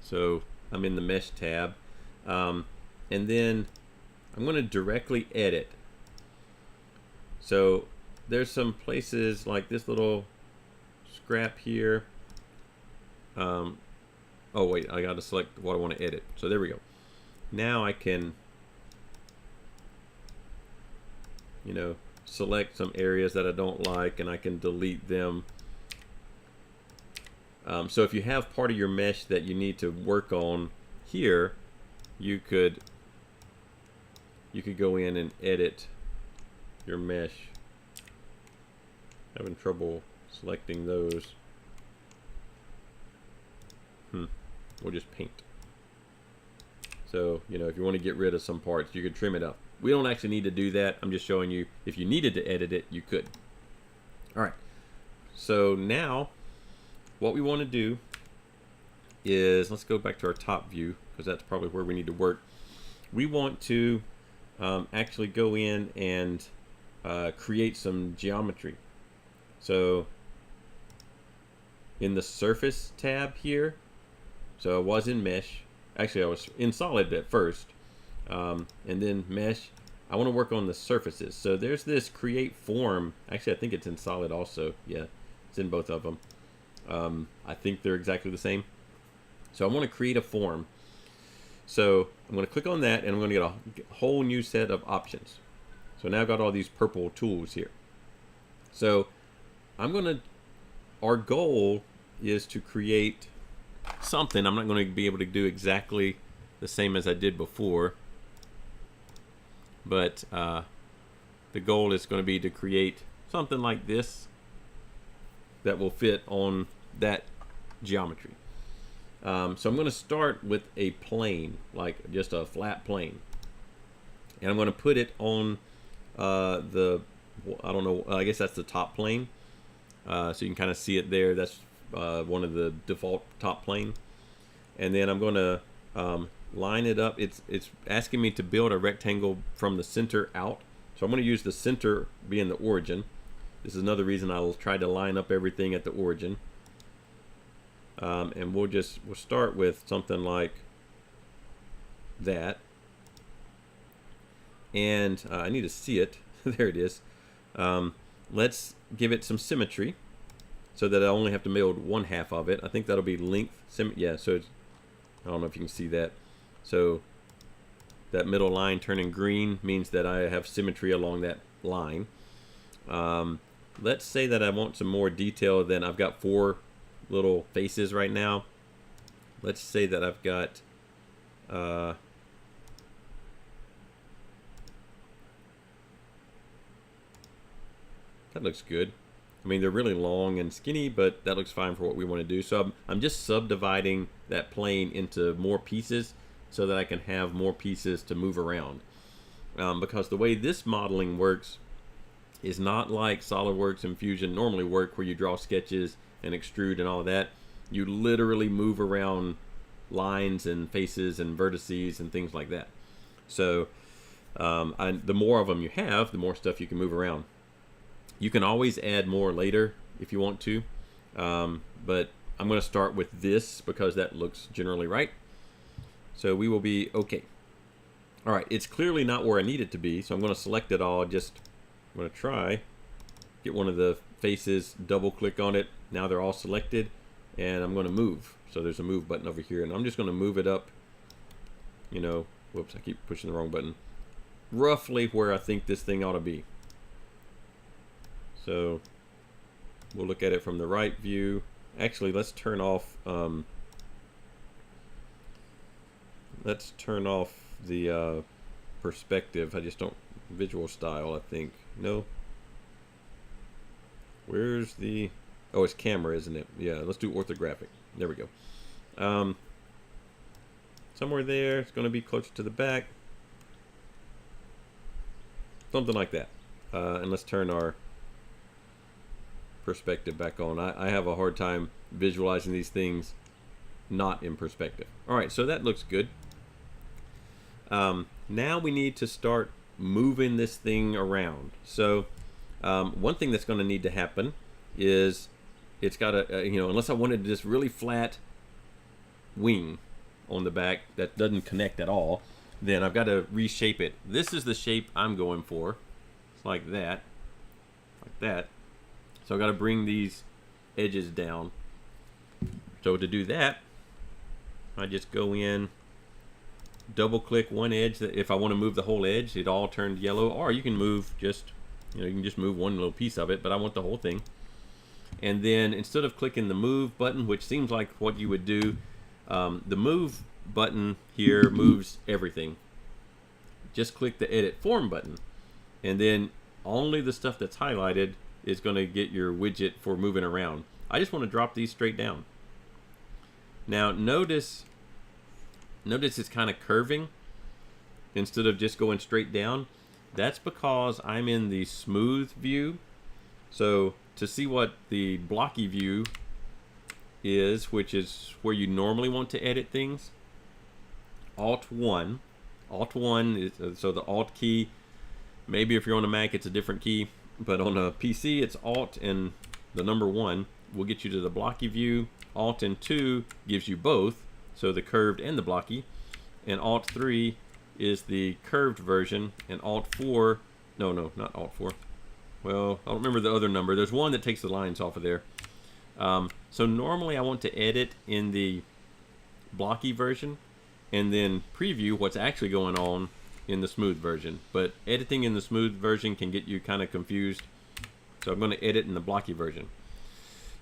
So I'm in the mesh tab, and then I'm going to directly edit. So there's some places like this little scrap here. Oh wait, I got to select what I want to edit. So there we go. Now I can, you know, select some areas that I don't like, and I can delete them. So if you have part of your mesh that you need to work on here, you could go in and edit your mesh. Having trouble selecting those. We'll just paint. So, you know, if you want to get rid of some parts, you could trim it up. We don't actually need to do that. I'm just showing you if you needed to edit it, you could. All right. So now what we want to do is, let's go back to our top view because that's probably where we need to work. We want to actually go in and create some geometry. So in the surface tab here, so I was in mesh, actually I was in solid at first, and then mesh. I want to work on the surfaces. So there's this create form. Actually, I think it's in solid also. Yeah, it's in both of them. I think they're exactly the same. So I want to create a form. So I'm going to click on that, and I'm going to get a whole new set of options. So now I've got all these purple tools here. So our goal is to create something. I'm not going to be able to do exactly the same as I did before, but the goal is going to be to create something like this that will fit on that geometry. So I'm going to start with a plane, like just a flat plane, and I'm going to put it on I don't know, I guess that's the top plane. So you can kind of see it there. That's one of the default top plane. And then I'm going to line it up. It's asking me to build a rectangle from the center out. So I'm going to use the center being the origin. This is another reason I'll try to line up everything at the origin. And we'll start with something like that. And I need to see it. There it is. Let's give it some symmetry so that I only have to build one half of it. I think that'll be length. Yeah, so it's, I don't know if you can see that. So that middle line turning green means that I have symmetry along that line. Let's say that I want some more detail. Then I've got 4 little faces right now. Let's say that I've got that looks good. I mean, they're really long and skinny, but that looks fine for what we want to do. So I'm just subdividing that plane into more pieces so that I can have more pieces to move around. Because the way this modeling works is not like SolidWorks and Fusion normally work, where you draw sketches and extrude and all that. You literally move around lines and faces and vertices and things like that. So the more of them you have, the more stuff you can move around. You can always add more later if you want to, but I'm going to start with this because that looks generally right. So we will be okay. All right, it's clearly not where I need it to be, so I'm going to select it all. I'm going to try, get one of the faces, double click on it. Now they're all selected, and I'm going to move. So there's a move button over here, and I'm just going to move it up, you know, whoops, I keep pushing the wrong button, roughly where I think this thing ought to be. So we'll look at it from the right view. Actually, let's turn off the perspective. I just don't, visual style, I think. No. Where's the, oh, it's camera, isn't it? Yeah, let's do orthographic. There we go. Somewhere there, it's going to be closer to the back. Something like that. And let's turn our perspective back on. I have a hard time visualizing these things not in perspective. All right, so that looks good. Now we need to start moving this thing around. So one thing that's going to need to happen is it's got a, you know, unless I wanted this really flat wing on the back that doesn't connect at all, then I've got to reshape it. This is the shape I'm going for. It's like that. Like that. So I've got to bring these edges down. So to do that, I just go in, double click one edge. If I want to move the whole edge, it all turned yellow. Or you can move just, you know, you can just move one little piece of it, but I want the whole thing. And then instead of clicking the move button, which seems like what you would do, the move button here moves everything. Just click the edit form button, and then only the stuff that's highlighted is going to get your widget for moving around. I just want to drop these straight down. Now notice it's kind of curving instead of just going straight down. That's because I'm in the smooth view. So to see what the blocky view is, which is where you normally want to edit things, Alt 1 is, so the Alt key, maybe if you're on a Mac it's a different key, but on a PC it's Alt and the number 1 will get you to the blocky view. Alt and 2 gives you both, so the curved and the blocky, and Alt 3 is the curved version, and Alt 4, no, not Alt 4, well, I don't remember the other number. There's one that takes the lines off of there. So normally I want to edit in the blocky version and then preview what's actually going on in the smooth version. But editing in the smooth version can get you kind of confused. So I'm going to edit in the blocky version.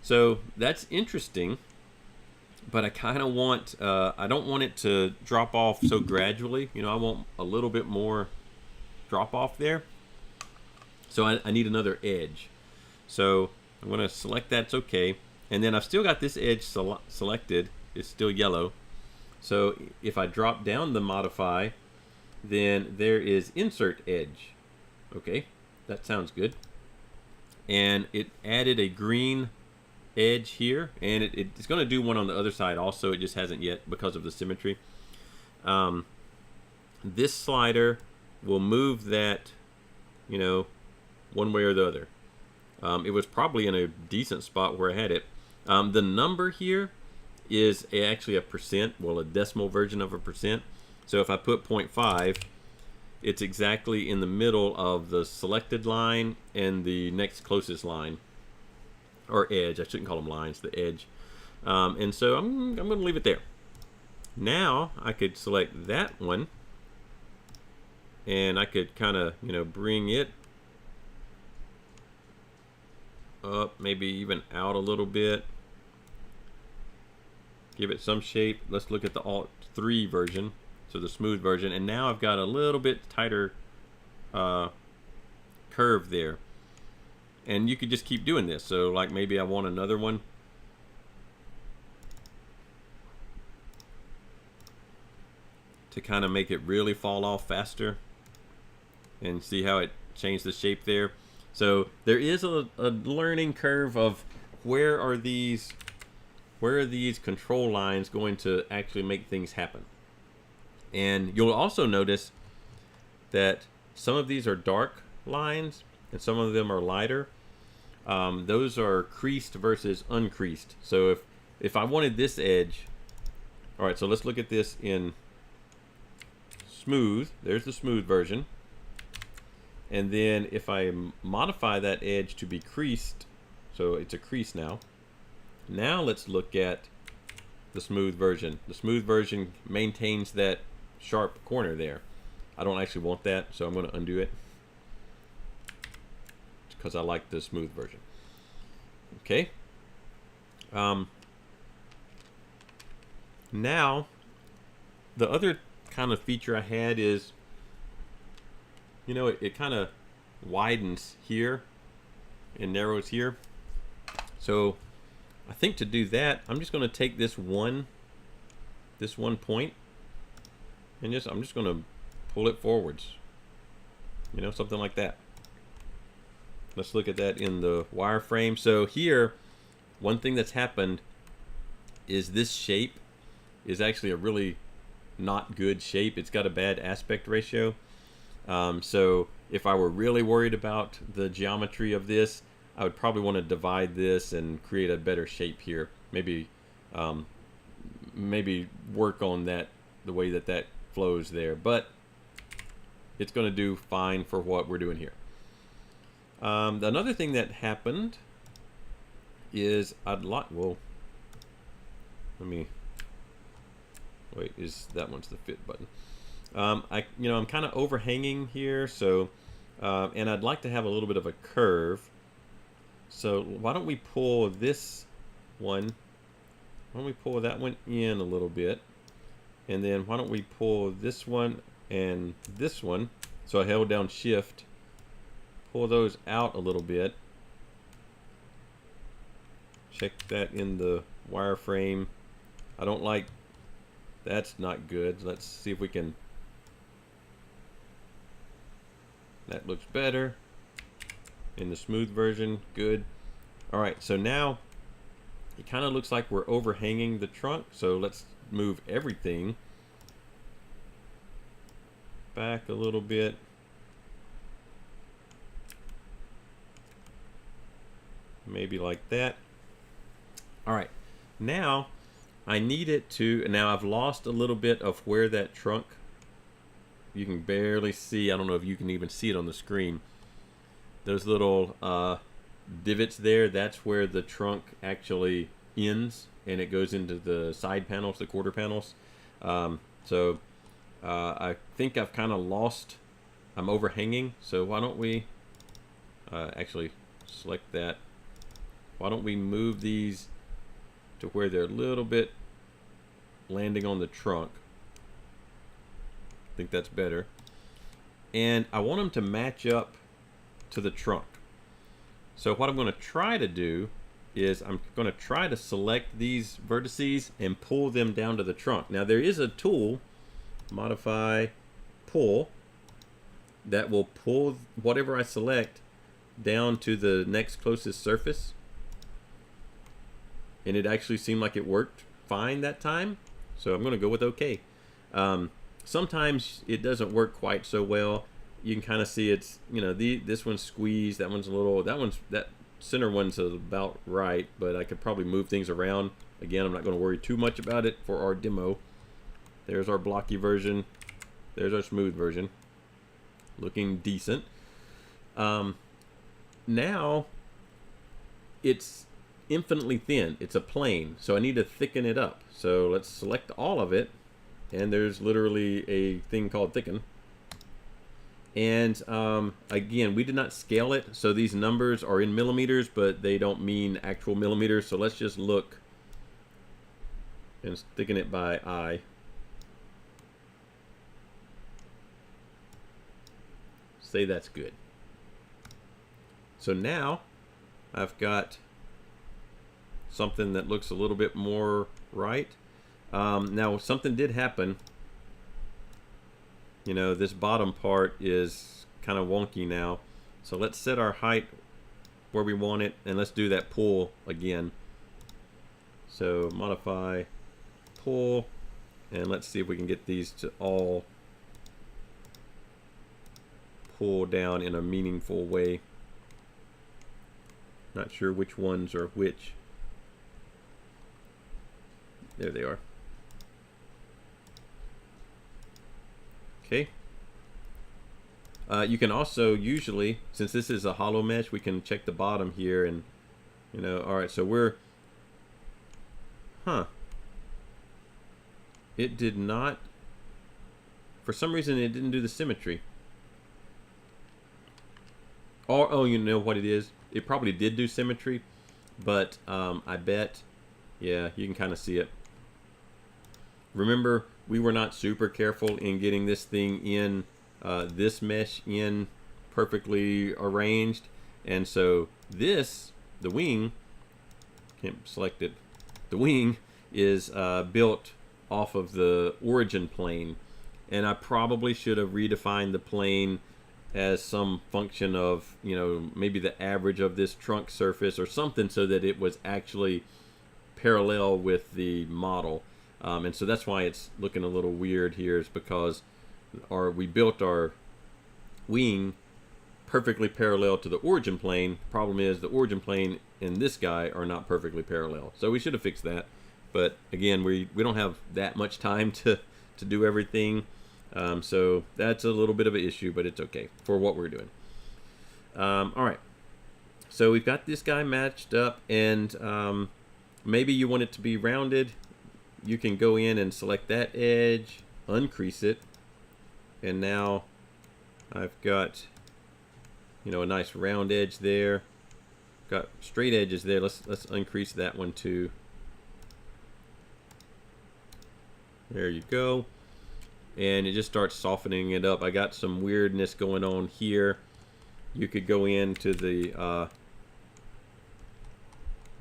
So that's interesting, but I kind of want, I don't want it to drop off so gradually. You know, I want a little bit more drop off there. So I need another edge. So I'm going to select that's okay. And then I've still got this edge selected. It's still yellow. So if I drop down the modify, then there is insert edge. Okay, that sounds good. And it added a green edge here. And it's going to do one on the other side also. It just hasn't yet because of the symmetry. This slider will move that, you know, one way or the other. It was probably in a decent spot where I had it. The number here is actually a percent, well, a decimal version of a percent. So if I put 0.5, it's exactly in the middle of the selected line and the next closest line, or edge. I shouldn't call them lines, the edge. And so I'm going to leave it there. Now I could select that one, and I could kind of, you know, bring it up, maybe even out a little bit, give it some shape. Let's look at the Alt 3 version, so the smooth version, and now I've got a little bit tighter curve there. And you could just keep doing this. So like maybe I want another one. To kind of make it really fall off faster. And see how it changed the shape there. So there is a learning curve of where are these where are these control lines going to actually make things happen? And you'll also notice that some of these are dark lines and some of them are lighter. Those are creased versus uncreased. So if I wanted this edge, all right, so let's look at this in smooth. There's the smooth version. And then if I modify that edge to be creased, so it's a crease now. Now let's look at the smooth version. The smooth version maintains that sharp corner there. I don't actually want that, so I'm going to undo it because I like the smooth version. Okay. Now, the other kind of feature I had is, you know, it kind of widens here and narrows here. So I think to do that, I'm just going to take this one point and I'm just going to pull it forwards. You know, something like that. Let's look at that in the wireframe. So here, one thing that's happened is this shape is actually a really not good shape. It's got a bad aspect ratio. So if I were really worried about the geometry of this, I would probably want to divide this and create a better shape here. Maybe work on that, the way that flows there. But it's going to do fine for what we're doing here. Another thing that happened is let me wait, that one's the fit button. I'm kind of overhanging here, so and I'd like to have a little bit of a curve. So why don't we pull this one? Why don't we pull that one in a little bit, and then why don't we pull this one and this one? So I held down Shift, pull those out a little bit. Check that in the wireframe. I don't like, that's not good. Let's see if we can, that looks better. In the smooth version, good. All right, so now it kind of looks like we're overhanging the trunk. So let's move everything back a little bit. Maybe like that. All right, now I need it to, now I've lost a little bit of where that trunk, you can barely see, I don't know if you can even see it on the screen. Those little divots there, that's where the trunk actually ends and it goes into the side panels, the quarter panels. So I think I've kind of lost, I'm overhanging. So why don't we actually select that. Why don't we move these to where they're a little bit landing on the trunk. I think that's better. And I want them to match up to the trunk. So what I'm going to try to do is I'm going to try to select these vertices and pull them down to the trunk. Now there is a tool, modify pull, that will pull whatever I select down to the next closest surface. And it actually seemed like it worked fine that time. So I'm going to go with OK. Sometimes it doesn't work quite so well. You can kind of see it's, you know, this one's squeezed, that one's a little, that center one's about right, but I could probably move things around. Again, I'm not going to worry too much about it for our demo. There's our blocky version. There's our smooth version. Looking decent. Now it's infinitely thin. It's a plane, so I need to thicken it up. So let's select all of it, and there's literally a thing called thicken. And again, we did not scale it, so these numbers are in millimeters, but they don't mean actual millimeters. So let's just look and thicken it by eye. Say that's good. So now I've got something that looks a little bit more right. Now something did happen. You know, this bottom part is kind of wonky now. So let's set our height where we want it, and let's do that pull again. So modify, pull, and let's see if we can get these to all pull down in a meaningful way. Not sure which ones are which. There they are. Okay. You can also usually, since this is a hollow mesh, we can check the bottom here and, you know, all right, so we're, it did not, for some reason it didn't do the symmetry. Or, oh, you know what it is? It probably did do symmetry, but I bet, yeah, you can kind of see it. Remember, we were not super careful in getting this thing in, this mesh in perfectly arranged. And so this, the wing, can't select it, the wing is built off of the origin plane. And I probably should have redefined the plane as some function of, you know, maybe the average of this trunk surface or something, so that it was actually parallel with the model. And so that's why it's looking a little weird here, is because we built our wing perfectly parallel to the origin plane. Problem is, the origin plane and this guy are not perfectly parallel. So we should have fixed that. But again, we don't have that much time to do everything. So that's a little bit of an issue, but it's okay for what we're doing. All right. So we've got this guy matched up, and maybe you want it to be rounded. You can go in and select that edge, uncrease it, and now I've got, you know, a nice round edge there. Got straight edges there. Let's uncrease that one too. There you go. And it just starts softening it up. I got some weirdness going on here. You could go into the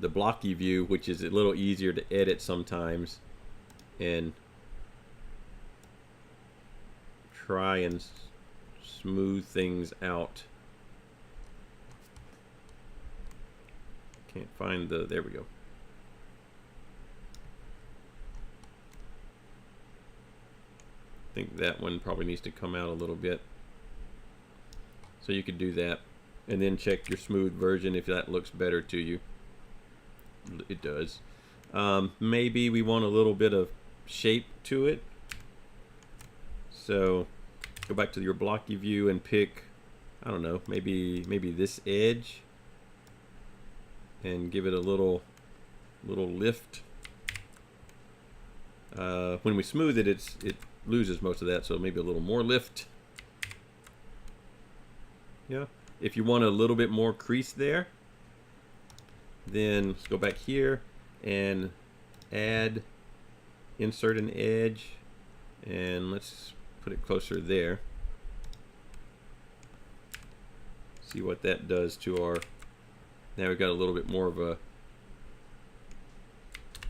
blocky view, which is a little easier to edit sometimes, and try and smooth things out. Can't find the, there we go. I think that one probably needs to come out a little bit. So you could do that, and then check your smooth version if that looks better to you. It does. Maybe we want a little bit of shape to it. So go back to your blocky view and pick, I don't know, maybe this edge, and give it a little lift. When we smooth it, it loses most of that, so maybe a little more lift. Yeah. If you want a little bit more crease there, then let's go back here and add, insert an edge, and let's put it closer there. See what that does to our, now we've got a little bit more of a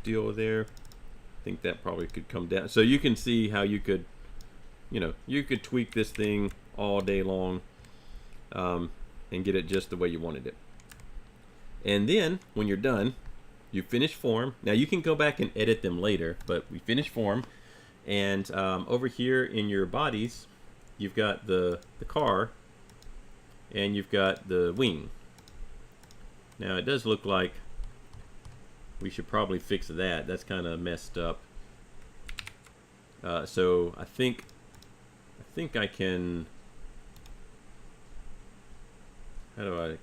deal there. I think that probably could come down. So you can see how you could, you know, you could tweak this thing all day long, and get it just the way you wanted it. And then when you're done, you finish form. Now you can go back and edit them later, but we finish form, and over here in your bodies, you've got the car, and you've got the wing. Now it does look like we should probably fix that. That's kind of messed up. So I think I can. How do I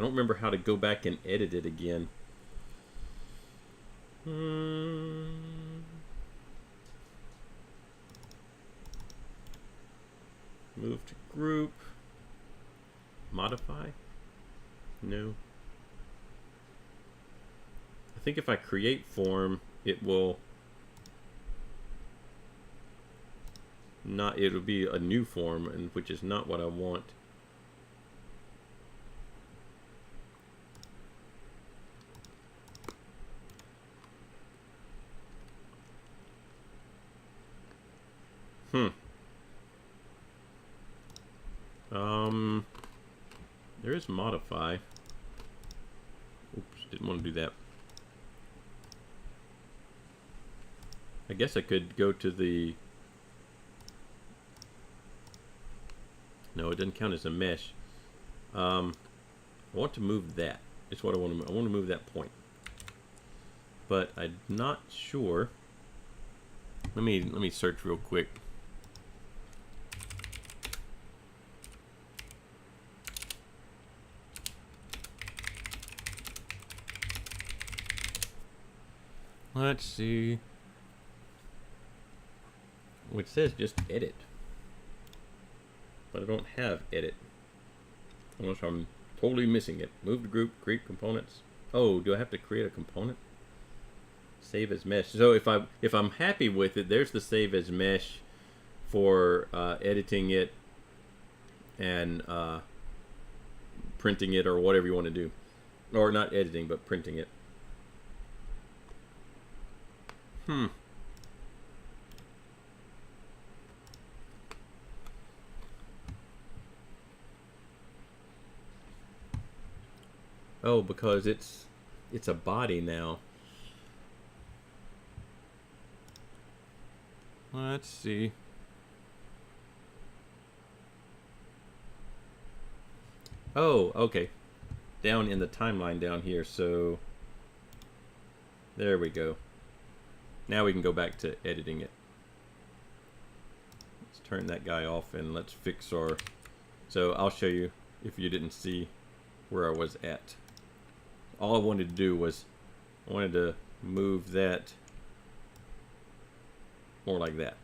don't remember how to go back and edit it again. Move to group. Modify? No. I think if I create form, it will not, it'll be a new form, and which is not what I want. There is modify. Oops, didn't want to do that. I guess I could go to the... No, it doesn't count as a mesh. I want to move that. It's what I want to move. I want to move that point. But I'm not sure. Let me search real quick. Let's see. Which says just edit. But I don't have edit. Unless I'm totally missing it. Move the group, create components. Oh, do I have to create a component? Save as mesh. So if I'm happy with it, there's the save as mesh for editing it and printing it or whatever you want to do. Or not editing, but printing it. Oh, because it's a body now. Let's see. Oh, okay. Down in the timeline down here, so there we go. Now we can go back to editing it. Let's turn that guy off and let's fix our... So I'll show you if you didn't see where I was at. All I wanted to do was I wanted to move that more like that.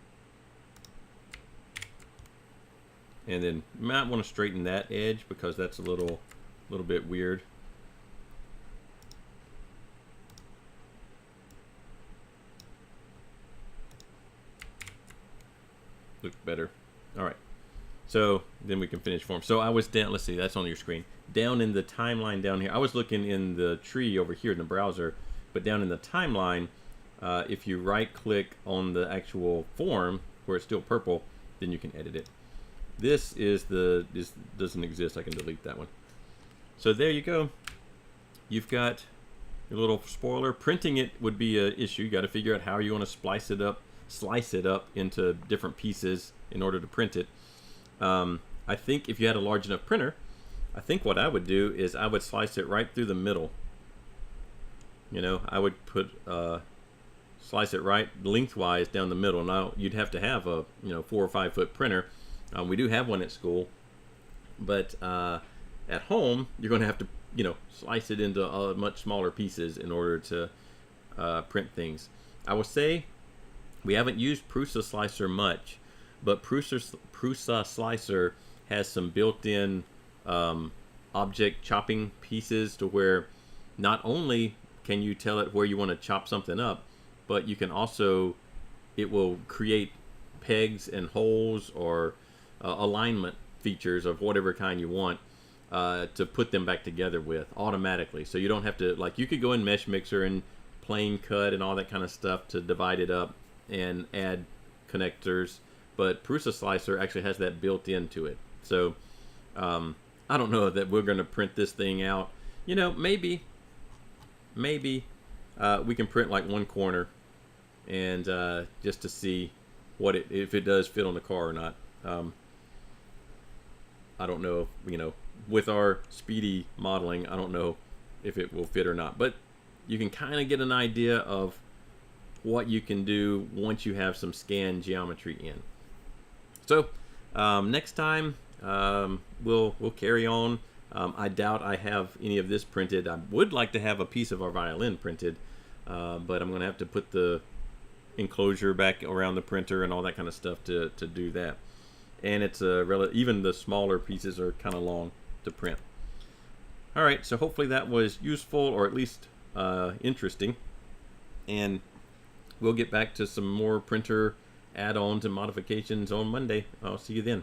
And then you might want to straighten that edge because that's a little bit weird. Look better. All right. So then we can finish form. So I was down, let's see, that's on your screen. Down in the timeline down here, I was looking in the tree over here in the browser, but down in the timeline, if you right click on the actual form where it's still purple, then you can edit it. This doesn't exist. I can delete that one. So there you go. You've got your little spoiler. Printing it would be an issue. You got to figure out how you want to slice it up into different pieces in order to print it. I think if you had a large enough printer, I think what I would do is I would slice it right through the middle. You know, I would put slice it right lengthwise down the middle. Now you'd have to have a 4 or 5 foot printer. We do have one at school, but at home you're going to have to slice it into much smaller pieces in order to print things. I will say we haven't used Prusa Slicer much, but Prusa Slicer has some built-in object chopping pieces to where not only can you tell it where you want to chop something up, but you can also, it will create pegs and holes or alignment features of whatever kind you want to put them back together with automatically. So you don't have to, like, you could go in Mesh Mixer and plane cut and all that kind of stuff to divide it up and add connectors, but Prusa Slicer actually has that built into it. So I don't know that we're going to print this thing out. Maybe we can print like one corner and just to see what if it does fit on the car or not. I don't know if, with our speedy modeling, I don't know if it will fit or not, but you can kind of get an idea of what you can do once you have some scan geometry in. So next time we'll carry on. I doubt I have any of this printed. I would like to have a piece of our violin printed, but I'm going to have to put the enclosure back around the printer and all that kind of stuff to do that. And it's even the smaller pieces are kind of long to print. All right, so hopefully that was useful or at least interesting. And we'll get back to some more printer add-ons and modifications on Monday. I'll see you then.